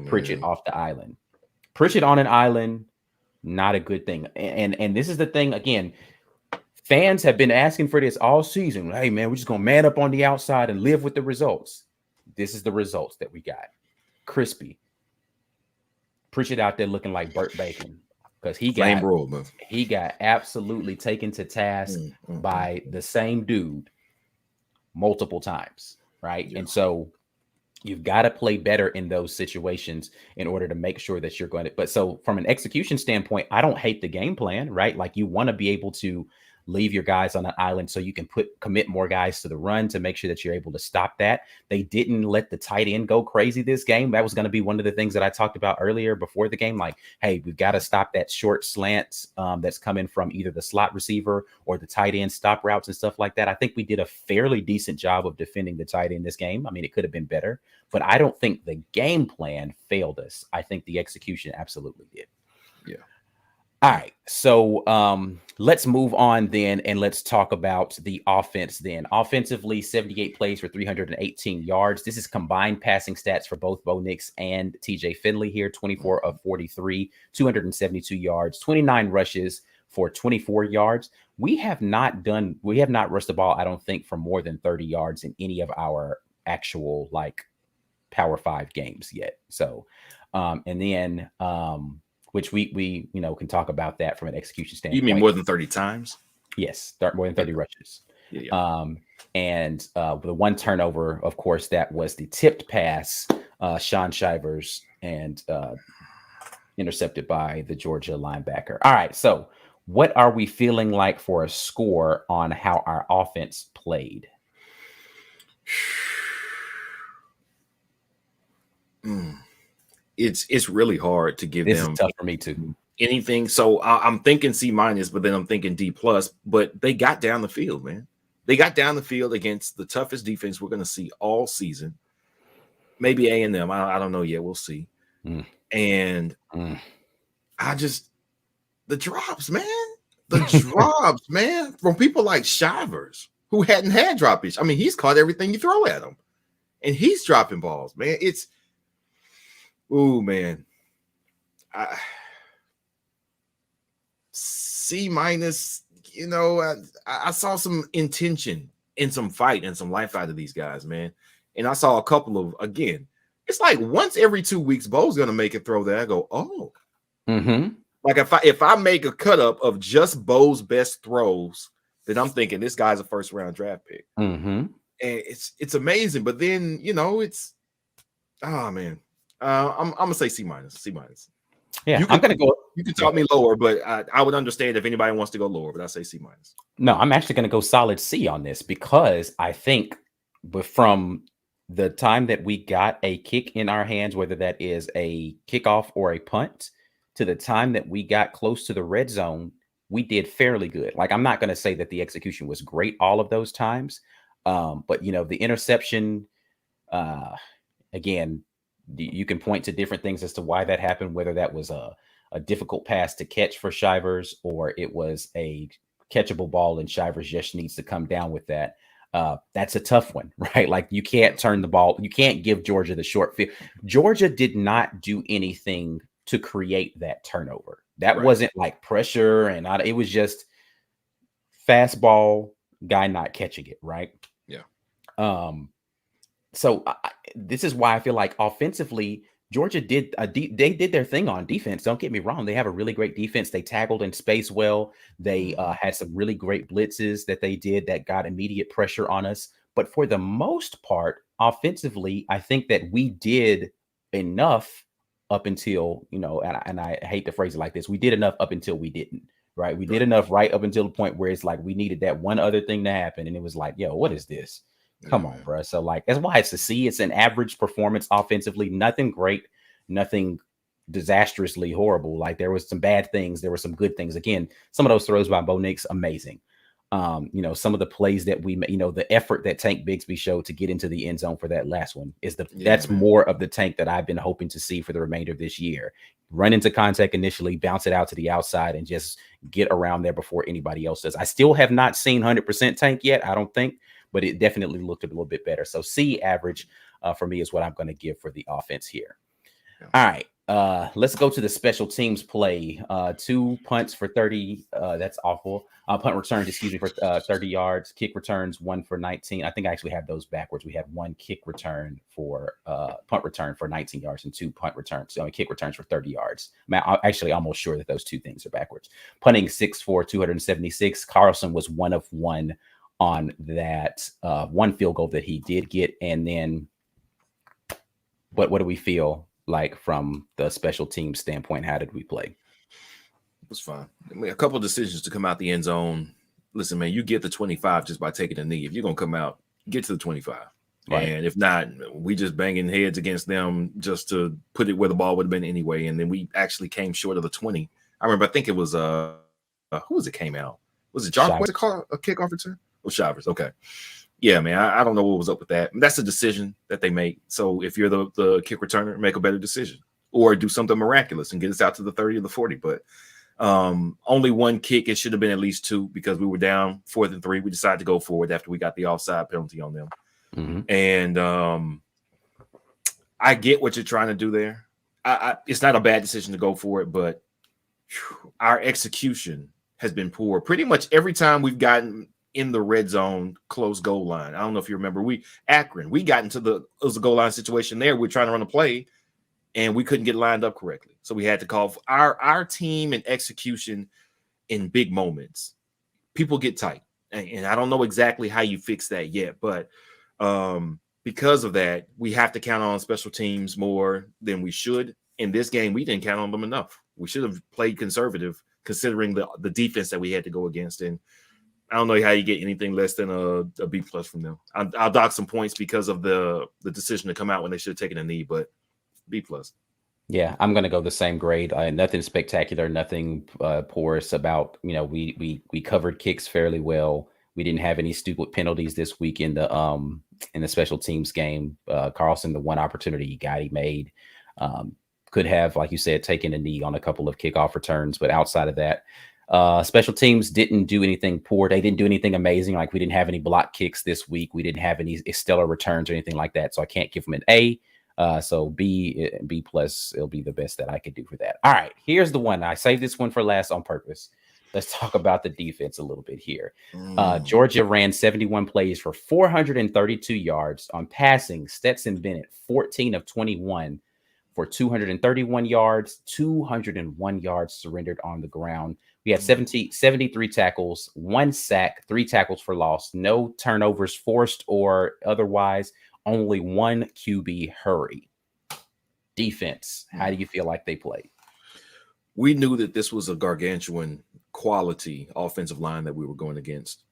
Pritchett off the island. Pritchett on an island, not a good thing. And this is the thing, again, fans have been asking for this all season. Hey, man, we're just going to man up on the outside and live with the results. This is the results that we got. Crispy. Pritchett out there looking like Burt Bacon, because he got absolutely taken to task by the same dude multiple times, right? And so you've got to play better in those situations in order to make sure that you're going to. But so from an execution standpoint, I don't hate the game plan, right? Like, you want to be able to leave your guys on an island so you can commit more guys to the run to make sure that you're able to stop that. They didn't let the tight end go crazy this game. That was going to be one of the things that I talked about earlier before the game. Like, hey, we've got to stop that short slants that's coming from either the slot receiver or the tight end stop routes and stuff like that. I think we did a fairly decent job of defending the tight end this game. I mean, it could have been better, but I don't think the game plan failed us. I think the execution absolutely did. Yeah. All right, so let's move on then, and let's talk about the offense then. Offensively, 78 plays for 318 yards. This is combined passing stats for both Bo Nix and TJ Finley here, 24 of 43, 272 yards, 29 rushes for 24 yards. We have not rushed the ball, I don't think, for more than 30 yards in any of our actual, like, Power 5 games yet. So, and then which we can talk about that from an execution standpoint. You mean more than 30 times? Yes, more than 30 rushes. And the one turnover, of course, that was the tipped pass, Sean Shivers, and intercepted by the Georgia linebacker. All right, so what are we feeling like for a score on how our offense played? It's really hard to give them. This is tough for me too. Anything. So I'm thinking C-, but then I'm thinking D+. But they got down the field, man. They got down the field against the toughest defense we're going to see all season. Maybe A&M. I don't know yet. We'll see. And the drops, man. The drops, man, from people like Shivers, who hadn't had drop issues. I mean, he's caught everything you throw at him, and he's dropping balls, man. Man. C-, I saw some intention and some fight and some life out of these guys, man. And I saw a couple of, again, it's like once every 2 weeks, Bo's going to make a throw there. I go, oh. Like if I make a cut up of just Bo's best throws, then I'm thinking this guy's a first round draft pick. And it's amazing. But then, it's, oh, man. I'm gonna say C-. Yeah, I'm gonna go. You can talk me lower, but I would understand if anybody wants to go lower. But I say C-. No, I'm actually gonna go solid C on this, because I think, but from the time that we got a kick in our hands, whether that is a kickoff or a punt, to the time that we got close to the red zone, we did fairly good. Like, I'm not gonna say that the execution was great all of those times, but the interception, again. You can point to different things as to why that happened, whether that was a difficult pass to catch for Shivers or it was a catchable ball and Shivers just needs to come down with that. That's a tough one, right? Like you can't turn the ball. You can't give Georgia the short field. Georgia did not do anything to create that turnover. That wasn't like pressure and it was just fastball, guy not catching it, right? Yeah. So this is why I feel like offensively, Georgia did they did their thing on defense. Don't get me wrong; they have a really great defense. They tackled in space well. They had some really great blitzes that they did that got immediate pressure on us. But for the most part, offensively, I think that we did enough up until and I hate to phrase it like this. We did enough up until we didn't. Right? We did enough right up until the point where it's like we needed that one other thing to happen, and it was like, yo, what is this? Come on, bro. So like that's why it's a C. It's an average performance offensively. Nothing great, nothing disastrously horrible. Like there was some bad things, there were some good things. Again, some of those throws by Bo Nix, amazing. Some of the plays that we made, the effort that Tank Bigsby showed to get into the end zone for that last one is that's more of the Tank that I've been hoping to see for the remainder of this year. Run into contact initially, bounce it out to the outside, and just get around there before anybody else does. I still have not seen 100% Tank yet, I don't think, but it definitely looked a little bit better. So C average for me is what I'm going to give for the offense here. Yeah. All right, let's go to the special teams play. 2 punts for 30. That's awful. Punt returns, for 30 yards. Kick returns, 1 for 19. I think I actually have those backwards. We had 1 kick return for punt return for 19 yards and 2 punt returns. So kick returns for 30 yards. I'm actually almost sure that those two things are backwards. Punting 6 for 276. Carlson was 1 of 1 on that 1 field goal that he did get. And then what do we feel like from the special team standpoint? How did we play? It was fine. I mean, a couple of decisions to come out the end zone. Listen, man, you get the 25 just by taking a knee. If you're going to come out, get to the 25. Right. And if not, we just banging heads against them just to put it where the ball would have been anyway. And then we actually came short of the 20. I remember, I think it was, who was it came out? Was it Jark? Was it called a kickoff return? Oh, Shivers. Okay. Yeah, man, I don't know what was up with that. That's a decision that they make. So if you're the kick returner, make a better decision or do something miraculous and get us out to the 30 or the 40. But only 1 kick. It should have been at least 2 because we were down 4th and 3. We decided to go forward after we got the offside penalty on them. Mm-hmm. And I get what you're trying to do there. It's not a bad decision to go for it, but our execution has been poor. Pretty much every time we've gotten in the red zone, close goal line. I don't know if you remember, we got into it was a goal line situation there. We're trying to run a play and we couldn't get lined up correctly. So we had to call for our team and execution in big moments. People get tight. And I don't know exactly how you fix that yet, but because of that, we have to count on special teams more than we should. In this game, we didn't count on them enough. We should have played conservative considering the defense that we had to go against. And I don't know how you get anything less than a B plus from them. I'll dock some points because of the decision to come out when they should have taken a knee, but B plus. Yeah, I'm going to go the same grade. Nothing spectacular, nothing porous about, we covered kicks fairly well. We didn't have any stupid penalties this week in the special teams game. Carlson, the one opportunity he made. Could have, like you said, taken a knee on a couple of kickoff returns, but outside of that, special teams didn't do anything poor. They didn't do anything amazing. Like we didn't have any block kicks this week. We didn't have any stellar returns or anything like that. So I can't give them an A. So B plus, it'll be the best that I could do for that. All right, here's the one. I saved this one for last on purpose. Let's talk about the defense a little bit here. Georgia ran 71 plays for 432 yards on passing. Stetson Bennett, 14 of 21 for 231 yards, 201 yards surrendered on the ground. We had 73 tackles, 1 sack, 3 tackles for loss, no turnovers forced or otherwise, only 1 QB hurry. Defense, how do you feel like they played? We knew that this was a gargantuan quality offensive line that we were going against.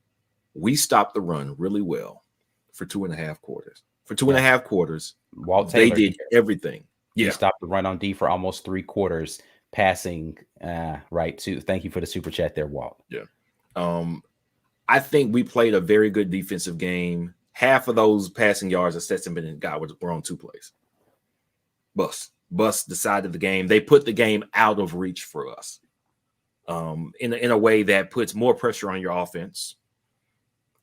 We stopped the run really well for 2.5 quarters. For 2.5 quarters, Walt Taylor, they did everything. He stopped the run on D for almost 3 quarters, passing right to. Thank you for the super chat there, Walt. Yeah. I think we played a very good defensive game. Half of those passing yards that Stetson Bennett got were on 2 plays. Bus decided the game. They put the game out of reach for us, in a way that puts more pressure on your offense,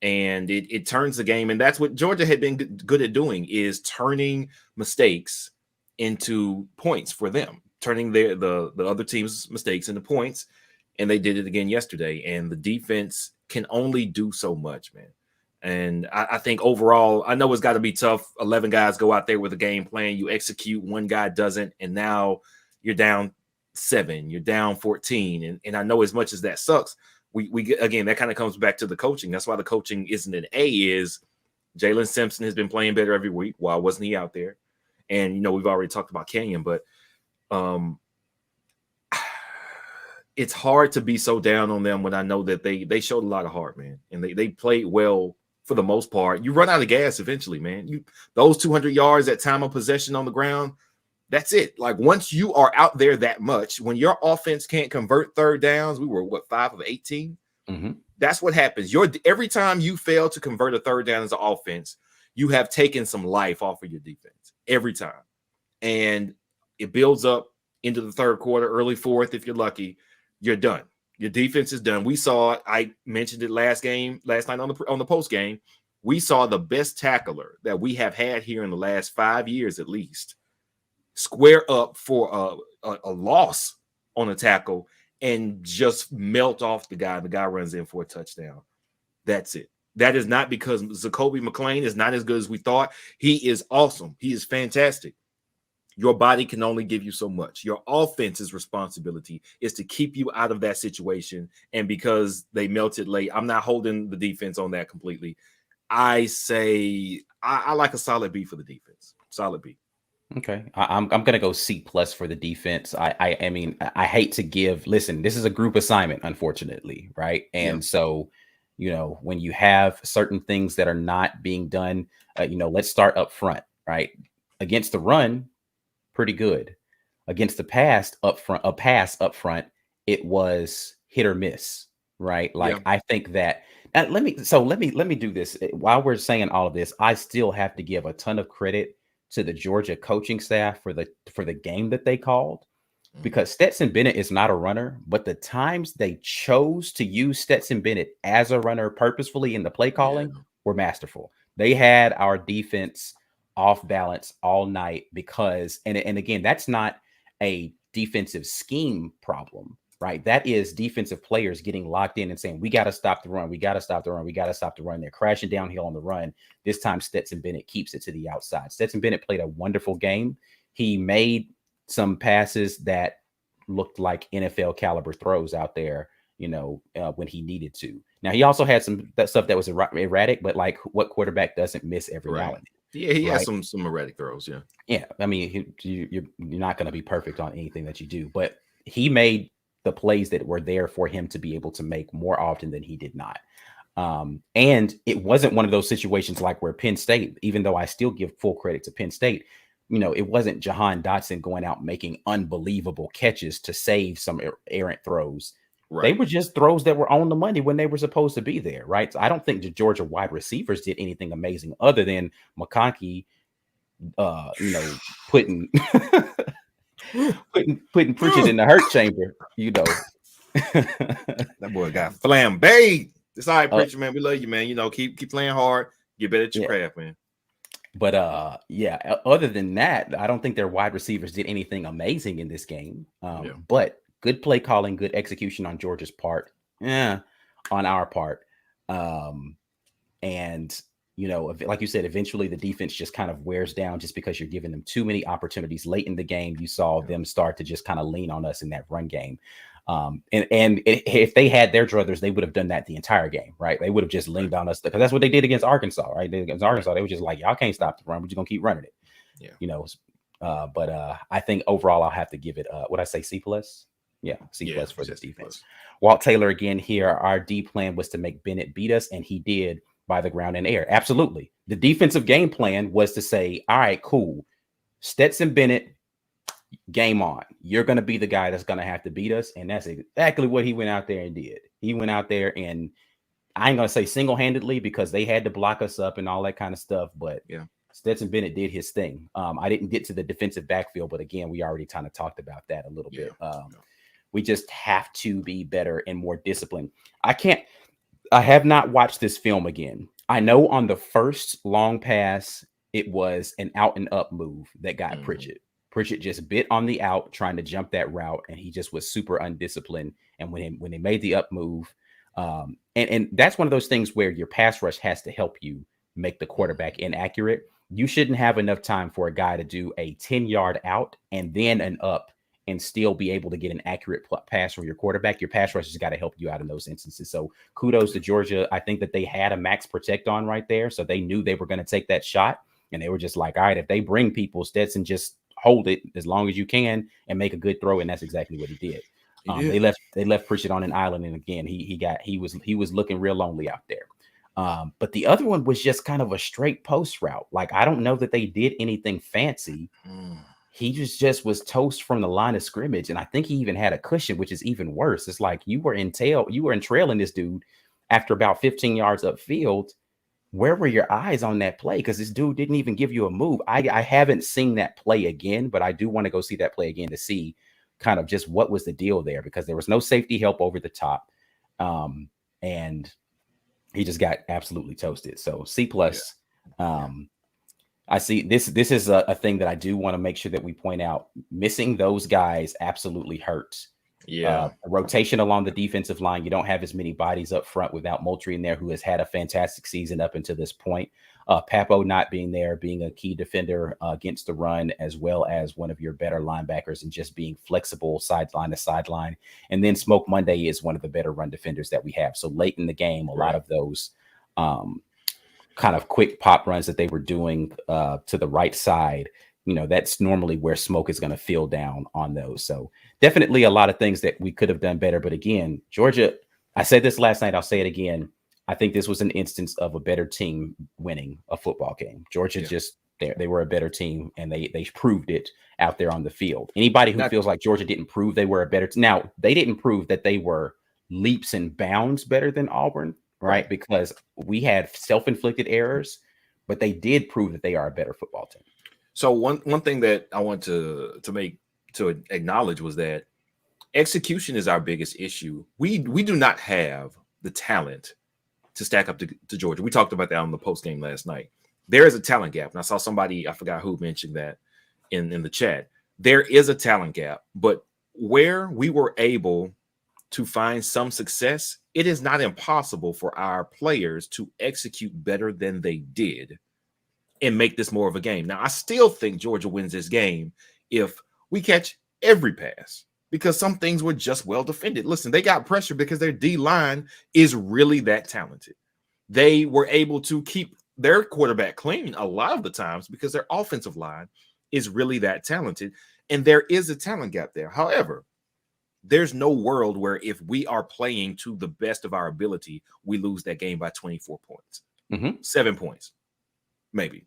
and it turns the game. And that's what Georgia had been good at doing, is turning mistakes into points for them, turning the other team's mistakes into points. And they did it again yesterday. And the defense can only do so much, man. And I think overall, I know it's got to be tough. 11 guys go out there with a game plan. You execute, one guy doesn't, and now you're down 7, you're down 14. And I know as much as that sucks, we again, that kind of comes back to the coaching. That's why the coaching isn't an A. Is Jalen Simpson has been playing better every week. Why wasn't he out there? And, we've already talked about Kenyon, but it's hard to be so down on them when I know that they showed a lot of heart, man. And they played well for the most part. You run out of gas eventually, man. Those 200 yards at time of possession on the ground, that's it. Like, once you are out there that much, when your offense can't convert third downs, we were 5 of 18. Mm-hmm. That's what happens. Every time you fail to convert a third down as an offense, you have taken some life off of your defense every time. And it builds up into the third quarter, early fourth. If you're lucky, you're done. Your defense is done. We saw, I mentioned it last night on the post game. We saw the best tackler that we have had here in the last 5 years, at least, square up for a loss on a tackle and just melt off the guy. The guy runs in for a touchdown. That's it. That is not because Zacoby McClain is not as good as we thought. He is awesome. He is fantastic. Your body can only give you so much. Your offense's responsibility is to keep you out of that situation. And because they melted late, I'm not holding the defense on that completely. I say I like a solid B for the defense. Solid B. Okay, I'm gonna go C+ for the defense. I mean, I hate to give. Listen, this is a group assignment, unfortunately, right? And so, when you have certain things that are not being done, let's start up front, right? Against the run, pretty good. Against the pass up front, it was hit or miss, right? Like, I think that. Let me do this. While we're saying all of this, I still have to give a ton of credit to the Georgia coaching staff for the game that they called, because Stetson Bennett is not a runner, but the times they chose to use Stetson Bennett as a runner purposefully in the play calling were masterful. They had our defense off balance all night because, and again, that's not a defensive scheme problem, right? That is defensive players getting locked in and saying, we got to stop the run. We got to stop the run. We got to stop the run. They're crashing downhill on the run. This time, Stetson Bennett keeps it to the outside. Stetson Bennett played a wonderful game. He made some passes that looked like NFL caliber throws out there, when he needed to. Now, he also had that stuff that was erratic, but like, what quarterback doesn't miss every now and then? Yeah, he has some erratic throws. Yeah. I mean, you're not going to be perfect on anything that you do, but he made the plays that were there for him to be able to make more often than he did not. And it wasn't one of those situations like where Penn State, even though I still give full credit to Penn State, it wasn't Jahan Dotson going out making unbelievable catches to save some errant throws. Right. They were just throws that were on the money when they were supposed to be there, right? So I don't think the Georgia wide receivers did anything amazing other than McConkey, putting Pritchett in the hurt chamber, That boy got flambéed. It's all right, Pritchett, man. We love you, man. Keep playing hard. Get better at your craft, man. But other than that, I don't think their wide receivers did anything amazing in this game. But good play calling, good execution on Georgia's part, on our part. And like you said, eventually the defense just kind of wears down just because you're giving them too many opportunities late in the game. You saw them start to just kind of lean on us in that run game. And if they had their druthers, they would have done that the entire game, right? They would have just leaned on us because that's what they did against Arkansas, right? They were just like, y'all can't stop the run. We're just gonna keep running it. But I think overall I'll have to give it what I say, C+. Yeah, C+ for this defense. Walt Taylor again here. Our D plan was to make Bennett beat us, and he did by the ground and air. Absolutely. The defensive game plan was to say, all right, cool. Stetson Bennett, game on. You're going to be the guy that's going to have to beat us. And that's exactly what he went out there and did. He went out there and I ain't going to say single-handedly because they had to block us up and all that kind of stuff. But Stetson Bennett did his thing. I didn't get to the defensive backfield, but again, we already kind of talked about that a little bit. We just have to be better and more disciplined. I have not watched this film again. I know on the first long pass, it was an out and up move that got Pritchett. Pritchett just bit on the out trying to jump that route, and he just was super undisciplined. And when they made the up move, and that's one of those things where your pass rush has to help you make the quarterback inaccurate. You shouldn't have enough time for a guy to do a 10-yard out and then an up and still be able to get an accurate pass from your quarterback. Your pass rush has got to help you out in those instances. So kudos to Georgia. I think that they had a max protect on right there. So they knew they were going to take that shot. And they were just like, all right, if they bring people, Stetson, just hold it as long as you can and make a good throw. And that's exactly what he did. They left Pritchett on an island. And again, he was looking real lonely out there. But the other one was just kind of a straight post route. Like, I don't know that they did anything fancy. He just was toast from the line of scrimmage. And I think he even had a cushion, which is even worse. It's like you were in trailing this dude after about 15 yards upfield. Where were your eyes on that play? Because this dude didn't even give you a move. I haven't seen that play again, but I do want to go see that play again to see kind of just what was the deal there, because there was no safety help over the top. And he just got absolutely toasted. So C+. I see this is a thing that I do want to make sure that we point out. Missing those guys absolutely hurts. Rotation along the defensive line. You don't have as many bodies up front without Moultrie in there, who has had a fantastic season up until this point. Papo not being there, being a key defender against the run, as well as one of your better linebackers and just being flexible sideline to sideline. And then Smoke Monday is one of the better run defenders that we have. So late in the game, a lot of those kind of quick pop runs that they were doing to the right side, that's normally where Smoke is going to feel down on those. So definitely a lot of things that we could have done better. But again, Georgia, I said this last night, I'll say it again. I think this was an instance of a better team winning a football game. Georgia just they were a better team, and they proved it out there on the field. Anybody who feels like Georgia didn't prove they were a better team. Now, they didn't prove that they were leaps and bounds better than Auburn, right? Because we had self-inflicted errors, but they did prove that they are a better football team. So one thing that I want to acknowledge was that execution is our biggest issue. We do not have the talent to stack up to Georgia. We talked about that on the post game last night. There is a talent gap. And I saw somebody, I forgot who mentioned that in the chat. There is a talent gap, but where we were able to find some success, it is not impossible for our players to execute better than they did and make this more of a game. Now, I still think Georgia wins this game if we catch every pass, because some things were just well defended. Listen, they got pressure because their D-line is really that talented. They were able to keep their quarterback clean a lot of the times because their offensive line is really that talented, and there is a talent gap there. However, there's no world where if we are playing to the best of our ability, we lose that game by 24 points, 7 points, maybe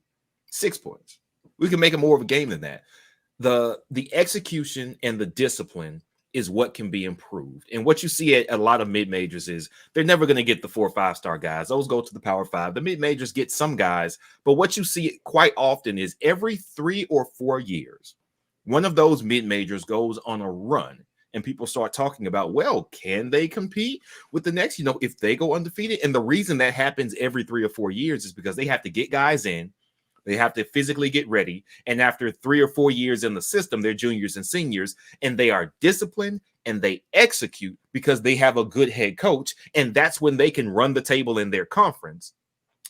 6 points. We can make it more of a game than that. The execution and the discipline is what can be improved. And what you see at a lot of mid-majors is they're never going to get the 4 or 5-star guys. Those go to the Power 5. The mid-majors get some guys, but what you see quite often is every 3 or 4 years, one of those mid-majors goes on a run and people start talking about, well, can they compete with the next, if they go undefeated? And the reason that happens every 3 or 4 years is because they have to get guys in. They have to physically get ready. And after 3 or 4 years in the system, they're juniors and seniors, and they are disciplined and they execute because they have a good head coach. And that's when they can run the table in their conference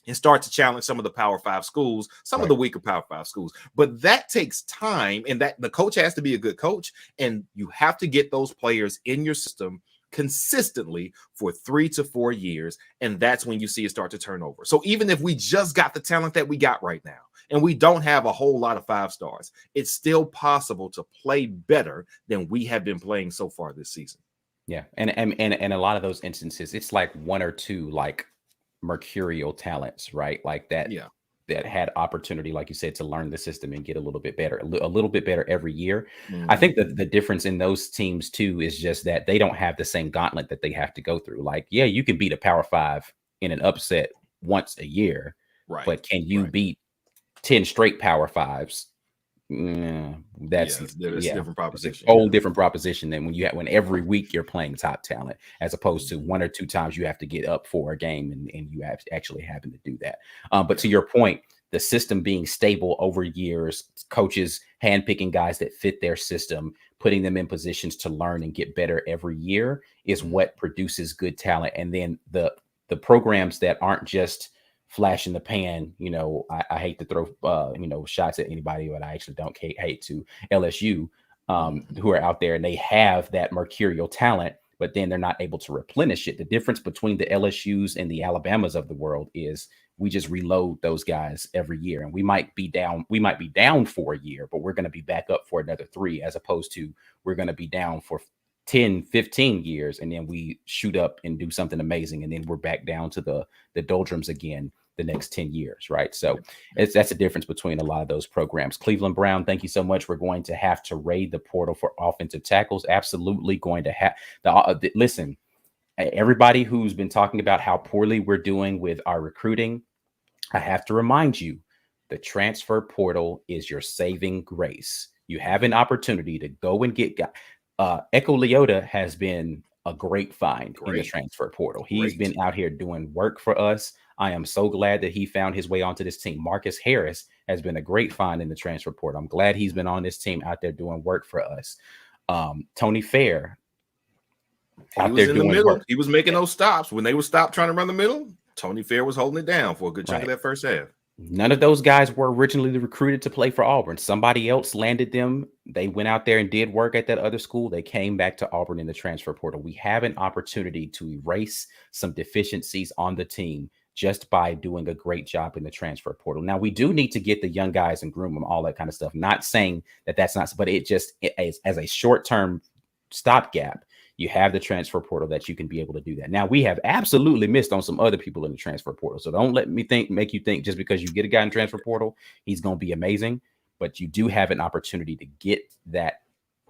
and start to challenge some of the Power 5 schools, some of the weaker Power 5 schools. But that takes time, and that the coach has to be a good coach, and you have to get those players in your system consistently for 3 to 4 years, and that's when you see it start to turn over. So even if we just got the talent that we got right now, and we don't have a whole lot of 5 stars, it's still possible to play better than we have been playing so far this season. Yeah, and a lot of those instances, it's like 1 or 2 like mercurial talents, right? Like that. Yeah. That had opportunity, like you said, to learn the system and get a little bit better every year. I think that the difference in those teams too is just that they don't have the same gauntlet that they have to go through. Like, yeah, you can beat a Power 5 in an upset once a year, right? But can you beat 10 straight Power Fives. That's it's a different it's a proposition. whole different proposition than when every week you're playing top talent, as opposed to one or two times you have to get up for a game and you have actually having to do that. But to your point, the system being stable over years, coaches handpicking guys that fit their system, putting them in positions to learn and get better every year is what produces good talent. And then the programs that aren't just flash in the pan, I hate to throw shots at anybody, but I actually don't hate to LSU, who are out there and they have that mercurial talent, but then they're not able to replenish it. The difference between the LSUs and the Alabamas of the world is we just reload those guys every year, and we might be down for a year, but we're going to be back up for another 3, as opposed to we're going to be down for 10, 15 years, and then we shoot up and do something amazing, and then we're back down to the doldrums again the next 10 years, right? So that's a difference between a lot of those programs. Cleveland Brown, thank you so much. We're going to have to raid the portal for offensive tackles. Absolutely going to have listen, everybody who's been talking about how poorly we're doing with our recruiting, I have to remind you, the transfer portal is your saving grace. You have an opportunity to go and get guys. Echo Leota has been a great find in the transfer portal. He's been out here doing work for us. I am so glad that he found his way onto this team. Marcus Harris has been a great find in the transfer portal. I'm glad he's been on this team out there doing work for us. Tony Fair out there doing work. He was making those stops. When they would stop trying to run the middle, Tony Fair was holding it down for a good chunk of that first half. None of those guys were originally recruited to play for Auburn. Somebody else landed them. They went out there and did work at that other school. They came back to Auburn in the transfer portal. We have an opportunity to erase some deficiencies on the team just by doing a great job in the transfer portal. Now, we do need to get the young guys and groom them, all that kind of stuff. Not saying that that's not, but as a short-term stopgap, you have the transfer portal that you can be able to do that. Now, we have absolutely missed on some other people in the transfer portal. So don't let me make you think just because you get a guy in transfer portal, he's going to be amazing. But you do have an opportunity to get that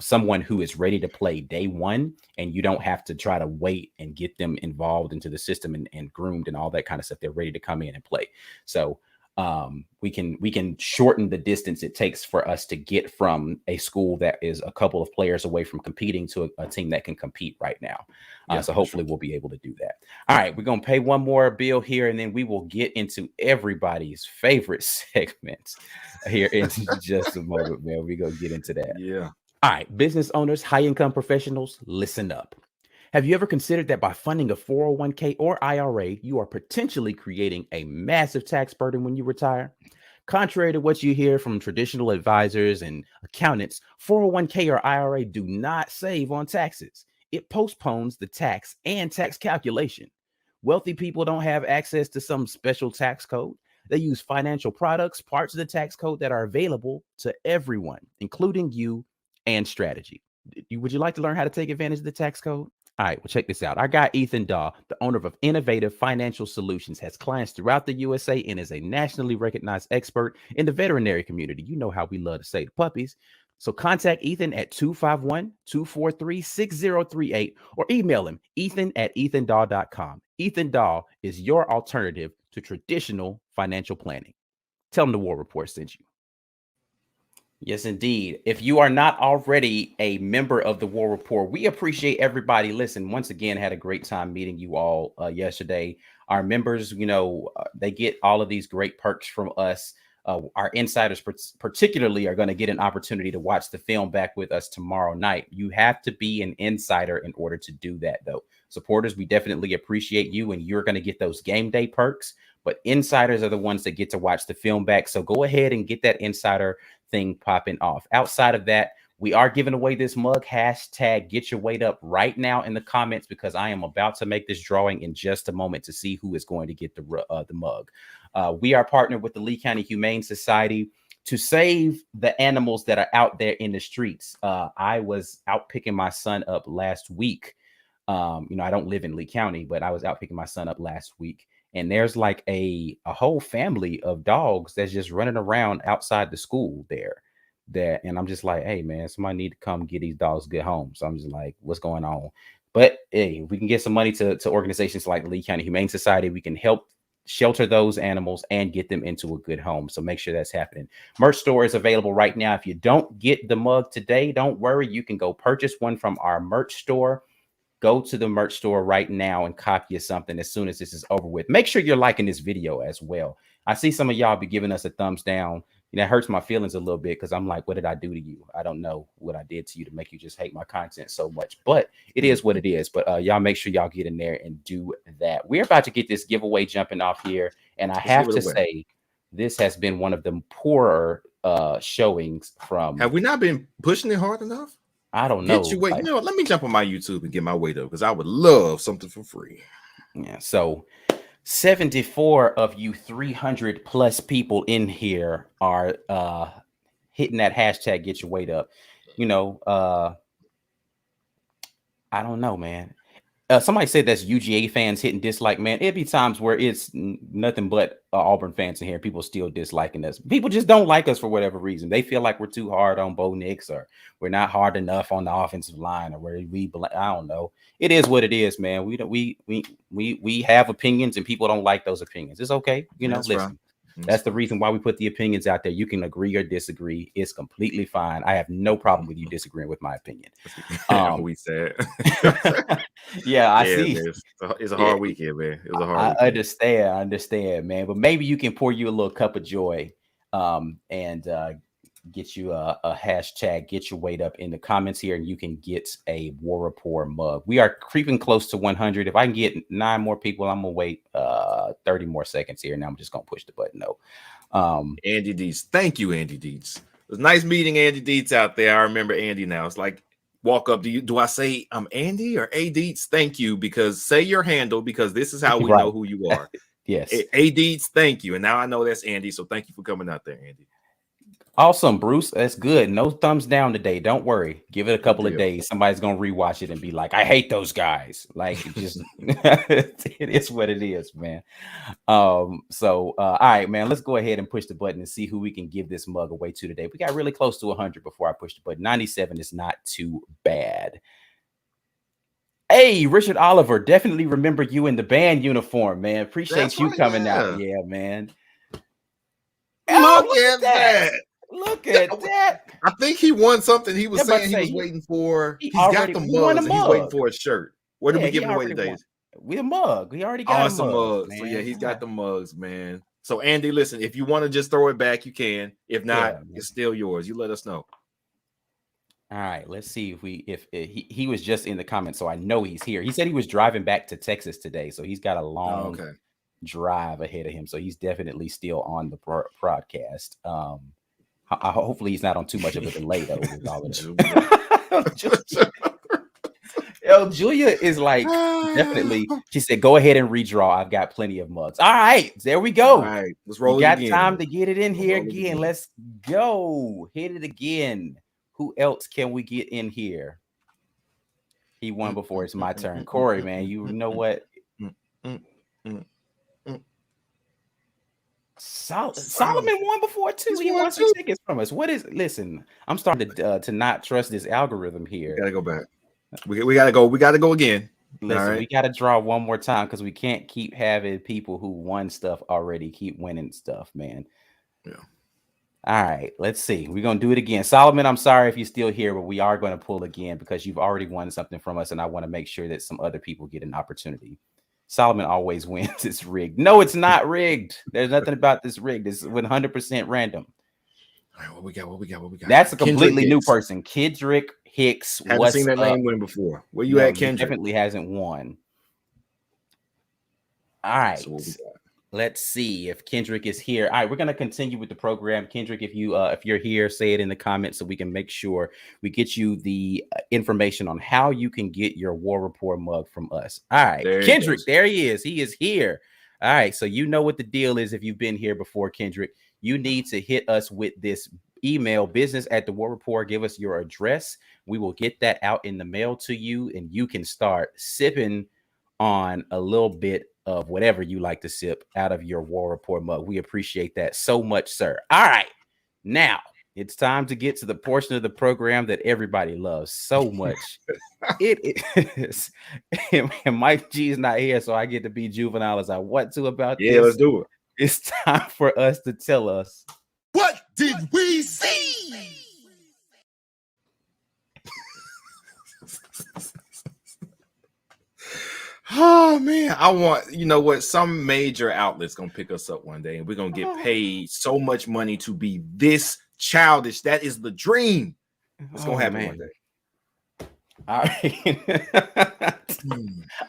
someone who is ready to play day one, and you don't have to try to wait and get them involved into the system and groomed and all that kind of stuff. They're ready to come in and play. So we can shorten the distance it takes for us to get from a school that is a couple of players away from competing to a team that can compete right now. So hopefully we'll be able to do that. All right, we're going to pay one more bill here, and then we will get into everybody's favorite segment here in just a moment, man. We're going to get into that. Yeah. All right, business owners, high-income professionals, listen up. Have you ever considered that by funding a 401k or IRA, you are potentially creating a massive tax burden when you retire? Contrary to what you hear from traditional advisors and accountants, 401k or IRA do not save on taxes. It postpones the tax and tax calculation. Wealthy people don't have access to some special tax code. They use financial products, parts of the tax code that are available to everyone, including you and strategy. Would you like to learn how to take advantage of the tax code? All right, well, check this out. Our guy, Ethan Dawe, the owner of Innovative Financial Solutions, has clients throughout the USA and is a nationally recognized expert in the veterinary community. You know how we love to say the puppies. So contact Ethan at 251-243-6038 or email him, ethan@ethandawe.com. Ethan Dawe is your alternative to traditional financial planning. Tell him the War Rapport sent you. Yes, indeed. If you are not already a member of the War Rapport, we appreciate everybody. Listen, once again, had a great time meeting you all yesterday. Our members, they get all of these great perks from us. Our insiders particularly are going to get an opportunity to watch the film back with us tomorrow night. You have to be an insider in order to do that, though. Supporters, we definitely appreciate you, and you're going to get those game day perks. But insiders are the ones that get to watch the film back. So go ahead and get that insider thing popping off. Outside of that, we are giving away this mug. Hashtag get your weight up right now in the comments, because I am about to make this drawing in just a moment to see who is going to get the mug. We are partnered with the Lee County Humane Society to save the animals that are out there in the streets. I was out picking my son up last week. I don't live in Lee County, but I was out picking my son up last week. And there's like a whole family of dogs that's just running around outside the school there. And I'm just like, hey, man, somebody need to come get these dogs good home. So I'm just like, what's going on? But hey, we can get some money to organizations like the Lee County Humane Society. We can help shelter those animals and get them into a good home. So make sure that's happening. Merch store is available right now. If you don't get the mug today, don't worry. You can go purchase one from our merch store. Go to the merch store right now and copy something as soon as this is over with. Make sure you're liking this video as well. I see some of y'all be giving us a thumbs down. That hurts my feelings a little bit because I'm like, what did I do to you? I don't know what I did to you to make you just hate my content so much, but it is what it is. But y'all make sure y'all get in there and do that. We're about to get this giveaway jumping off here. And I have to say, this has been one of the poorer showings from. Have we not been pushing it hard enough? I don't know. You know what? Let me jump on my YouTube and get my weight up because I would love something for free. Yeah. So 74 of you 300 plus people in here are hitting that hashtag get your weight up. I don't know, man. Somebody said that's UGA fans hitting dislike, man. It'd be times where it's nothing but Auburn fans in here. People still disliking us. People just don't like us for whatever reason. They feel like we're too hard on Bo Nix, or we're not hard enough on the offensive line, or where I don't know. It is what it is, man. We have opinions, and people don't like those opinions. It's okay, listen. Right. That's the reason why we put the opinions out there. You can agree or disagree. It's completely fine. I have no problem with you disagreeing with my opinion. We said. Yeah, I see. It's a hard weekend, man. It was a hard weekend. I understand, man. But maybe you can pour you a little cup of joy and get you a hashtag, get your weight up in the comments here, and you can get a War Rapport mug. We are creeping close to 100. If I can get 9 more people, I'm going to wait 30 more seconds here. Now I'm just going to push the button. No. Andy Dietz. Thank you, Andy Dietz. It was nice meeting Andy Dietz out there. I remember Andy now. It's like, walk up to you. Do I say I'm Andy or A Dietz? Thank you, because say your handle, because this is how we know who you are. Yes. A Dietz, thank you. And now I know that's Andy. So thank you for coming out there, Andy. Awesome, Bruce. That's good. No thumbs down today. Don't worry. Give it a couple of days. Somebody's gonna rewatch it and be like, "I hate those guys." Like, just it is what it is, man. All right, man. Let's go ahead and push the button and see who we can give this mug away to today. We got really close to 100 before I push the button. 97 is not too bad. Hey, Richard Oliver, definitely remember you in the band uniform, man. Appreciate you coming out. Yeah, man. Look at that. Look at that. I think he won something. He was saying he was waiting for. He's got the mugs. He's waiting for a shirt. What did we give away today? We a mug. We already got awesome mugs. So yeah, he's got the mugs, man. So Andy, listen, if you want to just throw it back, you can. If not, it's still yours. You let us know. All right, let's see if he was just in the comments, so I know he's here. He said he was driving back to Texas today, so he's got a long drive ahead of him. So he's definitely still on the broadcast. Hopefully he's not on too much of a delay though. Julia is like, definitely. She said, "Go ahead and redraw. I've got plenty of mugs." All right, there we go. All right, let's roll. We got time to get it in here again. Let's go. Hit it again. Who else can we get in here? He won before it's my turn. Corey, man, you know what? Solomon won before too. He won 2 tickets from us. Listen, I'm starting to not trust this algorithm here. We gotta go back. We gotta go. We gotta go again. Listen, we gotta draw one more time because we can't keep having people who won stuff already keep winning stuff, man. Yeah. All right, let's see. We're gonna do it again. Solomon, I'm sorry if you're still here, but we are going to pull again because you've already won something from us, and I want to make sure that some other people get an opportunity. Solomon always wins. It's rigged. No, it's not rigged. There's nothing about this rigged. It's 100% random. All right, what we got? That's a completely new person. Kendrick Hicks. Haven't seen that name win before. Where you at, Kendrick? Definitely hasn't won. All right. So let's see if Kendrick is here. All right, we're going to continue with the program. Kendrick, if you're here, say it in the comments so we can make sure we get you the information on how you can get your War Rapport mug from us. All right, Kendrick, there he is. He is here. All right, so you know what the deal is if you've been here before, Kendrick. You need to hit us with this email, business@the War Rapport. Give us your address. We will get that out in the mail to you, and you can start sipping on a little bit of whatever you like to sip out of your War Rapport mug. We appreciate that so much, sir. All right. Now, It's time to get to the portion of the program that everybody loves so much. It is. And Mike G is not here, so I get to be juvenile as I want to about Yeah, this. let's do it. It's time for us to tell us, what did we see? Oh man, I want, you know what, some major outlet's gonna pick us up one day and we're gonna get paid so much money to be this childish. That is the dream. It's gonna happen one day. All right.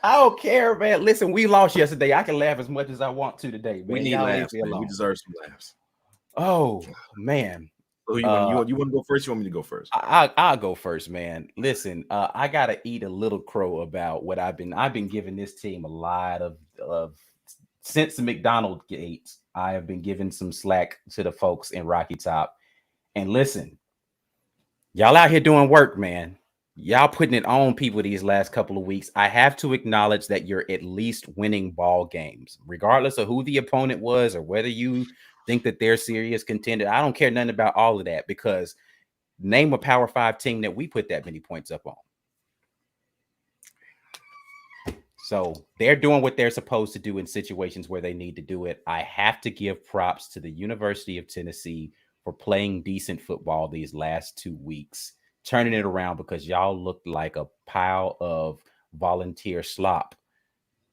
I don't care, man. Listen, we lost yesterday. I can laugh as much as I want to today, man. We need laughs, man. We deserve some laughs. Oh man. So you want to go first? You want me to go first? I'll go first, man. Listen, I gotta eat a little crow about what I've been giving this team a lot of since the McDonald gate. I have been giving some slack to the folks in Rocky Top. And listen, y'all out here doing work, man. Y'all putting it on people these last couple of weeks. I have to acknowledge that you're at least winning ball games, regardless of who the opponent was or whether you think that they're serious contender. I don't care nothing about all of that, because name a Power 5 team that we put that many points up on. So they're doing what they're supposed to do in situations where they need to do it. I have to give props to the University of Tennessee for playing decent football these last 2 weeks, turning it around, because y'all looked like a pile of volunteer slop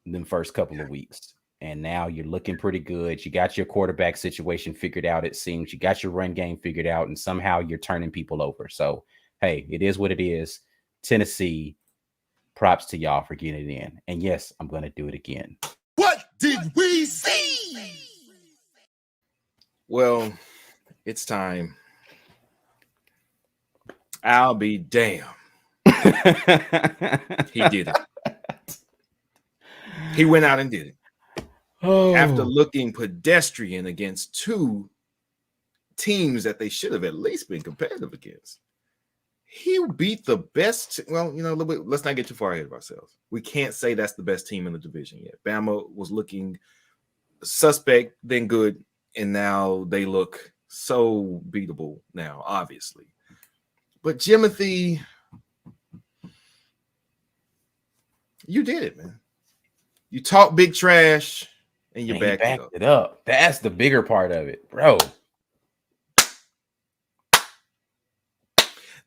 in the first couple of weeks. And now you're looking pretty good. You got your quarterback situation figured out, it seems. You got your run game figured out, and somehow you're turning people over. So, hey, it is what it is. Tennessee, props to y'all for getting it in. And yes, I'm going to do it again. What did we see? Well, it's time. I'll be damned. He did it. He went out and did it. After looking pedestrian against two teams that they should have at least been competitive against, he beat the best. Well, you know, let's not get too far ahead of ourselves. We can't say that's the best team in the division yet. Bama was looking suspect, then good, and now they look so beatable now, obviously. But Jimothy, you did it, man. You talk big trash and you backed it up. That's the bigger part of it, bro.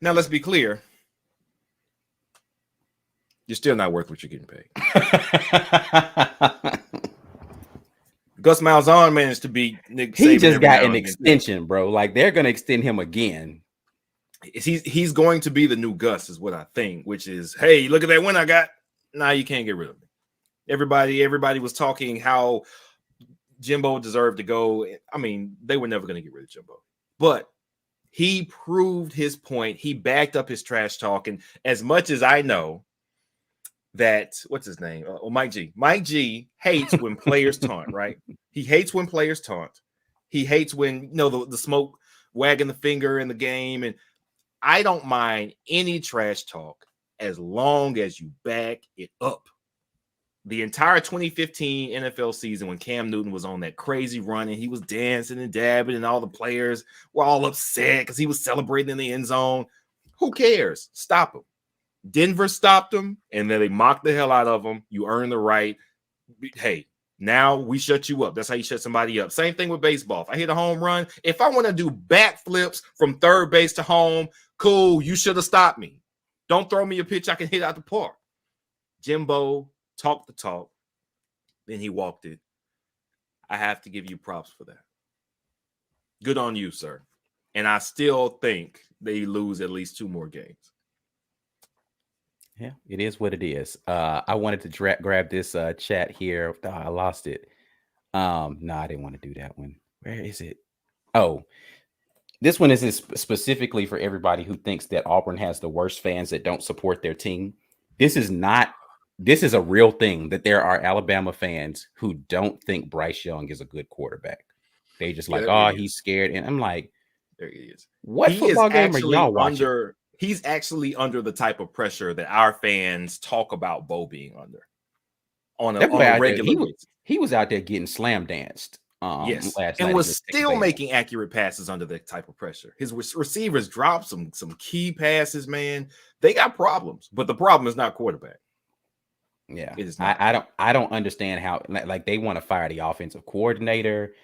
Now, let's be clear. You're still not worth what you're getting paid. Gus Malzahn managed to beat Nick Saban. He just got an extension, bro. Like, they're going to extend him again. He's going to be the new Gus, is what I think, which is, hey, look at that win I got. Nah, you can't get rid of me. Everybody was talking how Jimbo deserved to go. I mean, they were never going to get rid of Jimbo. But he proved his point. He backed up his trash talk. And as much as I know that, what's his name? Mike G. Mike G hates when players taunt, right? He hates when players taunt. He hates when, you know, the smoke wagging the finger in the game. And I don't mind any trash talk as long as you back it up. The entire 2015 NFL season, when Cam Newton was on that crazy run and he was dancing and dabbing and all the players were all upset because he was celebrating in the end zone. Who cares? Stop him. Denver stopped him, and then they mocked the hell out of him. You earn the right. Hey, now we shut you up. That's how you shut somebody up. Same thing with baseball. If I hit a home run, if I want to do backflips from third base to home, cool, you should have stopped me. Don't throw me a pitch I can hit out the park. Jimbo talked the talk, then he walked it. I have to give you props for that. Good on you, sir. And I still think they lose at least 2 more games. Yeah, it is what it is. I wanted to grab this chat here. Oh, I lost it. No, I didn't want to do that one. Where is it? Oh, this one is specifically for everybody who thinks that Auburn has the worst fans that don't support their team. This is a real thing, that there are Alabama fans who don't think Bryce Young is a good quarterback. They just he's scared. And I'm like, there he is. What football game are y'all watching? He's actually under the type of pressure that our fans talk about Bo being under on a regular basis. He was out there getting slam danced Yes, last and night was against Texas still A&M. making accurate passes under that type of pressure. His receivers dropped some key passes, man. They got problems, but the problem is not quarterback. Yeah, It is not. I don't understand how like they want to fire the offensive coordinator.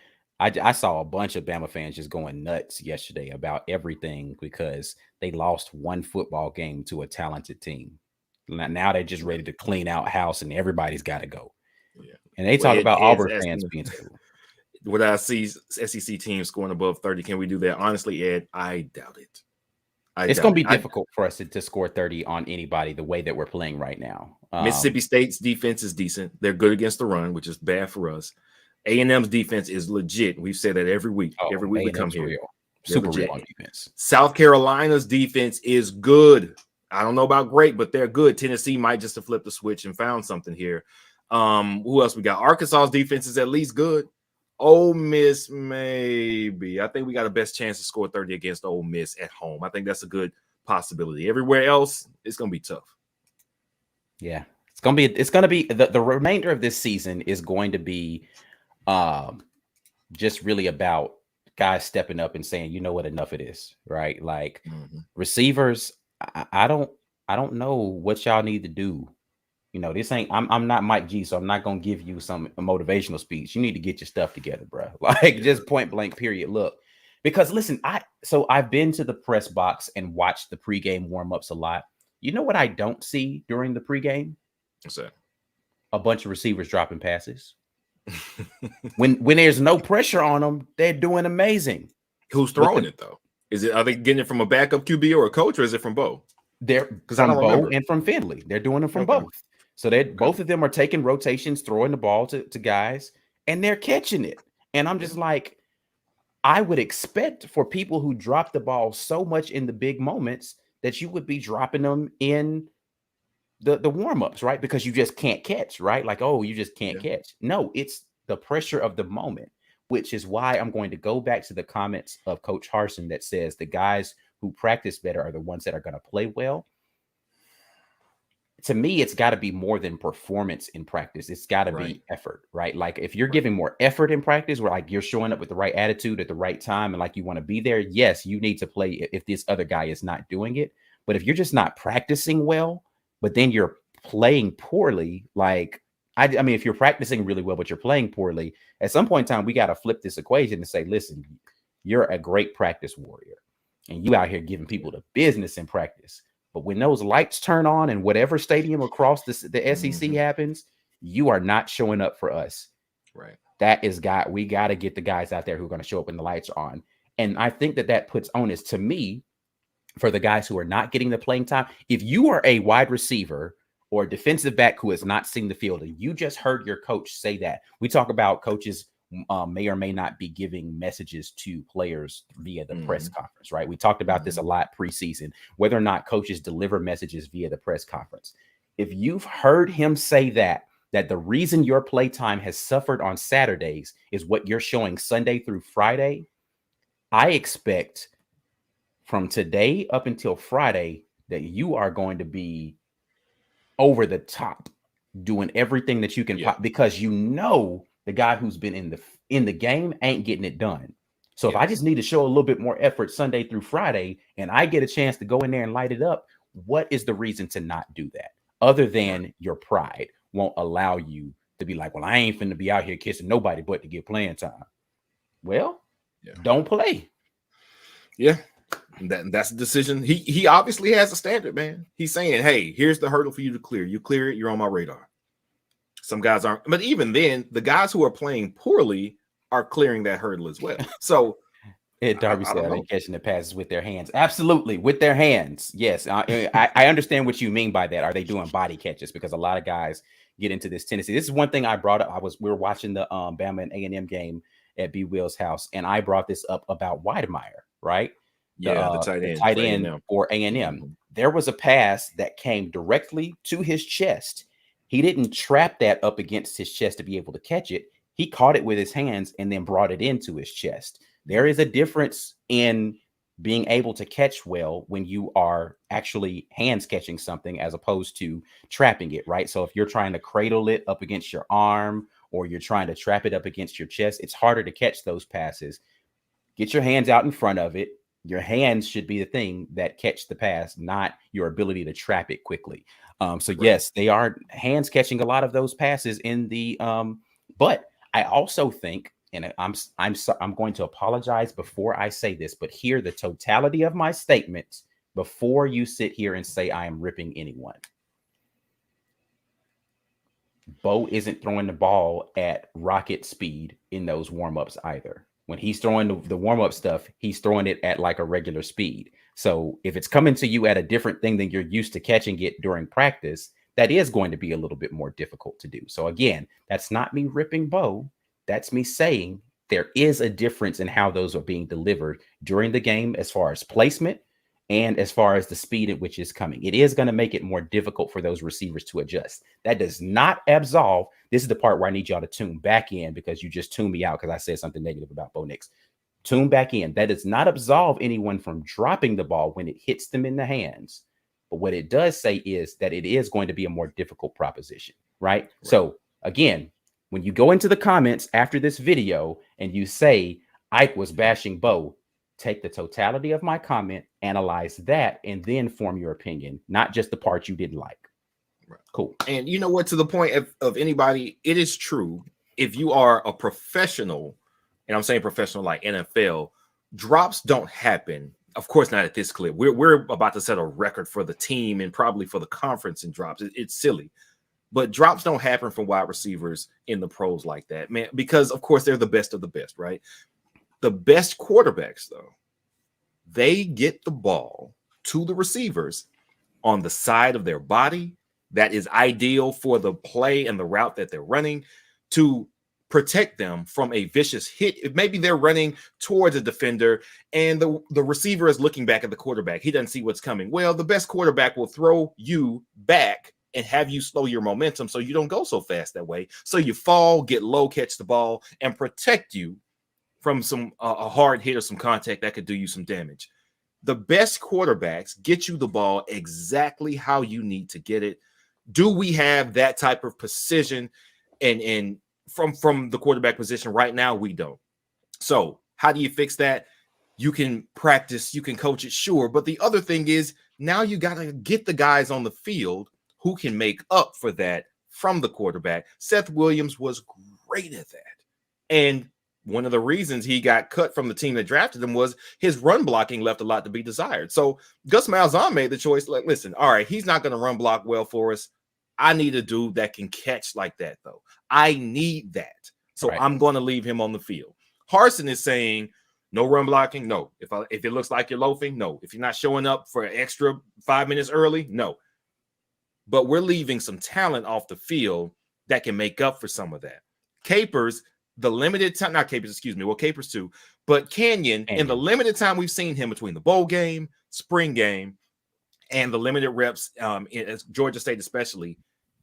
I saw a bunch of Bama fans just going nuts yesterday about everything because they lost one football game to a talented team. Now they're just ready to clean out house and everybody's got to go. Yeah. And they Well, talk about Ed's Auburn asking fans being terrible. would I see SEC teams scoring above 30? Can we do that? Honestly, Ed, I doubt it. It's going to be difficult for us to score 30 on anybody the way that we're playing right now. Mississippi State's defense is decent. They're good against the run, which is bad for us. A&M's defense is legit. We've said that every week. Every week we come here. Real. Super real on defense. South Carolina's defense is good. I don't know about great, but they're good. Tennessee might just have flipped the switch and found something here. Who else we got? Arkansas's defense is at least good. Ole Miss, maybe. I think we got a best chance to score 30 against Ole Miss at home. I think that's a good possibility. Everywhere else, it's going to be tough. Yeah, it's going to be the remainder of this season is going to be just really about guys stepping up and saying, you know what, enough it is, right? Like receivers, I don't know what y'all need to do. You know, this ain't, I'm not Mike G, so I'm not going to give you some motivational speech. You need to get your stuff together, bro. Like just point blank period. Look, because listen, I've been to the press box and watched the pregame warmups a lot. You know what I don't see during the pregame? What's that? A bunch of receivers dropping passes. when there's no pressure on them, they're doing amazing. Who's throwing it though? Are they getting it from a backup QB or a coach, or is it from both? They're from Bo and from Finley. They're doing it from both. So both of them are taking rotations, throwing the ball to guys, and they're catching it. And I'm just like, I would expect for people who drop the ball so much in the big moments that you would be dropping them in the warm-ups, right? Because you just can't catch, right? Like, oh, you just can't catch. No, it's the pressure of the moment, which is why I'm going to go back to the comments of Coach Harsin that says the guys who practice better are the ones that are going to play well. To me, it's got to be more than performance in practice. It's got to be effort, right? Like if you're giving more effort in practice, where like you're showing up with the right attitude at the right time and like you want to be there, yes, you need to play if this other guy is not doing it. But if you're just not practicing well, but then you're playing poorly, like I mean, if you're practicing really well, but you're playing poorly, at some point in time, we got to flip this equation and say, listen, you're a great practice warrior and you out here giving people the business in practice. But when those lights turn on and whatever stadium across the SEC happens, you are not showing up for us. Right. We got to get the guys out there who are going to show up when the lights are on. And I think that puts onus to me for the guys who are not getting the playing time. If you are a wide receiver or a defensive back who has not seen the field and you just heard your coach say that, we talk about coaches may or may not be giving messages to players via the press conference, right? We talked about this a lot preseason, whether or not coaches deliver messages via the press conference. If you've heard him say that the reason your play time has suffered on Saturdays is what you're showing Sunday through Friday, I expect from today up until Friday that you are going to be over the top doing everything that you can because you know the guy who's been in the game ain't getting it done. So if I just need to show a little bit more effort Sunday through Friday and I get a chance to go in there and light it up, what is the reason to not do that? Other than your pride won't allow you to be like, well, I ain't finna be out here kissing nobody but to get playing time. Well, don't play. Yeah. That's the decision. He obviously has a standard, man. He's saying, hey, here's the hurdle for you to clear. You clear it, you're on my radar. Some guys aren't, but even then, the guys who are playing poorly are clearing that hurdle as well. So, Darby said they're catching the passes with their hands. Absolutely, with their hands. Yes, I understand what you mean by that. Are they doing body catches? Because a lot of guys get into this tendency. This is one thing I brought up. We were watching the Bama and A&M game at B. Will's house, and I brought this up about Weidemeyer, right? The tight end for A&M. There was a pass that came directly to his chest. He didn't trap that up against his chest to be able to catch it. He caught it with his hands and then brought it into his chest. There is a difference in being able to catch well when you are actually hands catching something as opposed to trapping it, right? So if you're trying to cradle it up against your arm or you're trying to trap it up against your chest, it's harder to catch those passes. Get your hands out in front of it. Your hands should be the thing that catch the pass, not your ability to trap it quickly. So yes, they are hands catching a lot of those passes in the but I also think, and I'm going to apologize before I say this, but hear the totality of my statements before you sit here and say I am ripping anyone. Bo isn't throwing the ball at rocket speed in those warm-ups either. When he's throwing the warm-up stuff, he's throwing it at like a regular speed. So if it's coming to you at a different thing than you're used to catching it during practice, that is going to be a little bit more difficult to do. So again, that's not me ripping Bo. That's me saying there is a difference in how those are being delivered during the game as far as placement and as far as the speed at which it's coming. It is going to make it more difficult for those receivers to adjust. That does not absolve. This is the part where I need y'all to tune back in, because you just tuned me out because I said something negative about Bo Nix. Tune back in. That does not absolve anyone from dropping the ball when it hits them in the hands. But what it does say is that it is going to be a more difficult proposition, right? So again, when you go into the comments after this video and you say Ike was bashing Bo, take the totality of my comment, analyze that, and then form your opinion, not just the part you didn't like. Right. Cool. And you know what, to the point of anybody, it is true. If you are a professional, and I'm saying professional like NFL, drops don't happen. Of course, not at this clip. We're about to set a record for the team and probably for the conference in drops. It's silly. But drops don't happen from wide receivers in the pros like that, man, because, of course, they're the best of the best, right? The best quarterbacks, though, they get the ball to the receivers on the side of their body that is ideal for the play and the route that they're running to protect them from a vicious hit. Maybe they're running towards a defender and the receiver is looking back at the quarterback. He doesn't see what's coming. Well, the best quarterback will throw you back and have you slow your momentum so you don't go so fast that way. So you fall, get low, catch the ball, and protect you from some a hard hit or some contact that could do you some damage. The best quarterbacks get you the ball exactly how you need to get it. Do we have that type of precision and from the quarterback position right now? We don't. So how do you fix that? You can practice, you can coach it, sure. But the other thing is now you got to get the guys on the field who can make up for that from the quarterback. Seth Williams was great at that. And one of the reasons he got cut from the team that drafted him was his run blocking left a lot to be desired. So Gus Malzahn made the choice, like, listen, all right, he's not going to run block well for us. I need a dude that can catch like that, though. I need that. So I'm going to leave him on the field. Harsin is saying, no run blocking, no. If it looks like you're loafing, no. If you're not showing up for an extra 5 minutes early, no. But we're leaving some talent off the field that can make up for some of that. Capers, the limited time, not Capers, excuse me, well, Capers too, but Canyon, in the limited time we've seen him between the bowl game, spring game, and the limited reps in Georgia State especially,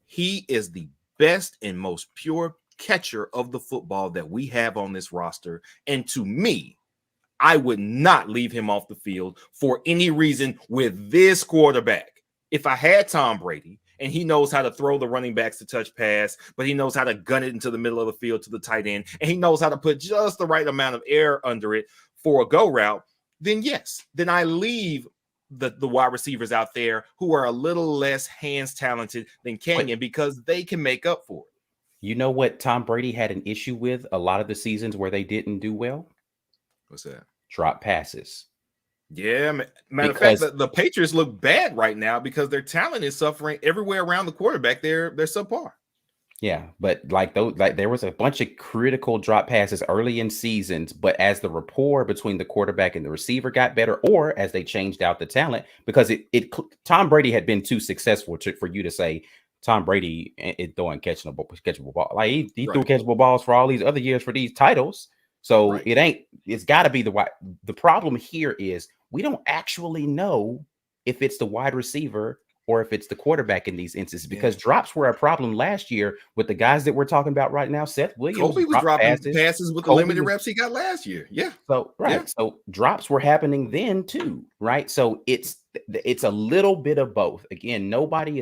he is the best and most pure catcher of the football that we have on this roster. And to me, I would not leave him off the field for any reason with this quarterback. If I had Tom Brady and he knows how to throw the running backs to touch pass, but he knows how to gun it into the middle of the field to the tight end, and he knows how to put just the right amount of air under it for a go route, then yes, then I leave the wide receivers out there who are a little less hands talented than Canyon because they can make up for it. You know what Tom Brady had an issue with a lot of the seasons where they didn't do well? What's that? Drop passes. Yeah, matter of fact, the Patriots look bad right now because their talent is suffering everywhere around the quarterback. They're subpar. Yeah, but there was a bunch of critical drop passes early in seasons, but as the rapport between the quarterback and the receiver got better, or as they changed out the talent, because Tom Brady had been too successful for you to say Tom Brady is throwing catchable ball. Like he threw catchable balls for all these other years for these titles. So it's got to be the problem here is we don't actually know if it's the wide receiver or if it's the quarterback in these instances, because drops were a problem last year with the guys that we're talking about right now. Seth Williams Kobe was dropping passes with the limited was, reps he got last year. Yeah. So so drops were happening then too, right? So it's a little bit of both. Again, nobody.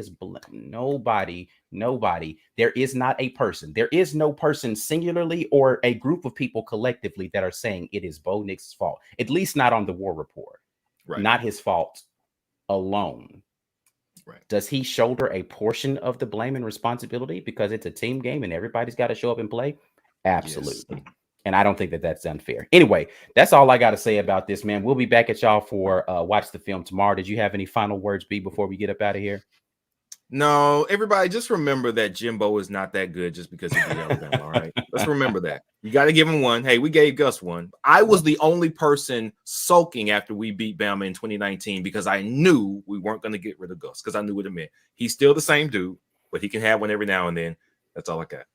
There is not a person. There is no person singularly or a group of people collectively that are saying it is Bo Nix's fault. At least not on the War Report. Right. Not his fault alone. Right. Does he shoulder a portion of the blame and responsibility because it's a team game and everybody's got to show up and play? Absolutely. Yes. And I don't think that that's unfair. Anyway, that's all I got to say about this, man. We'll be back at y'all for Watch the Film tomorrow. Did you have any final words, B, before we get up out of here? No, everybody just remember that Jimbo is not that good just because he beat Alabama. All right. Let's remember that. You got to give him one. Hey, we gave Gus one. I was the only person sulking after we beat Bama in 2019 because I knew we weren't going to get rid of Gus because I knew what it meant. He's still the same dude, but he can have one every now and then. That's all I got.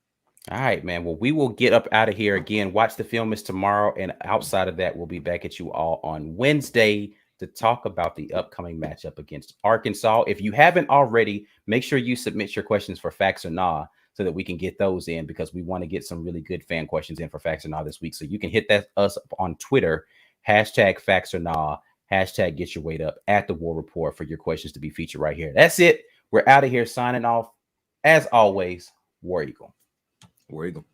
All right, man. Well, we will get up out of here again. Watch the Film is tomorrow. And outside of that, we'll be back at you all on Wednesday to talk about the upcoming matchup against Arkansas. If you haven't already, make sure you submit your questions for Facts or Nah so that we can get those in, because we want to get some really good fan questions in for Facts or Nah this week. So you can hit us up on Twitter, hashtag Facts or Nah, hashtag Get Your Weight Up at the War Report for your questions to be featured right here. That's it. We're out of here signing off. As always, War Eagle. War Eagle.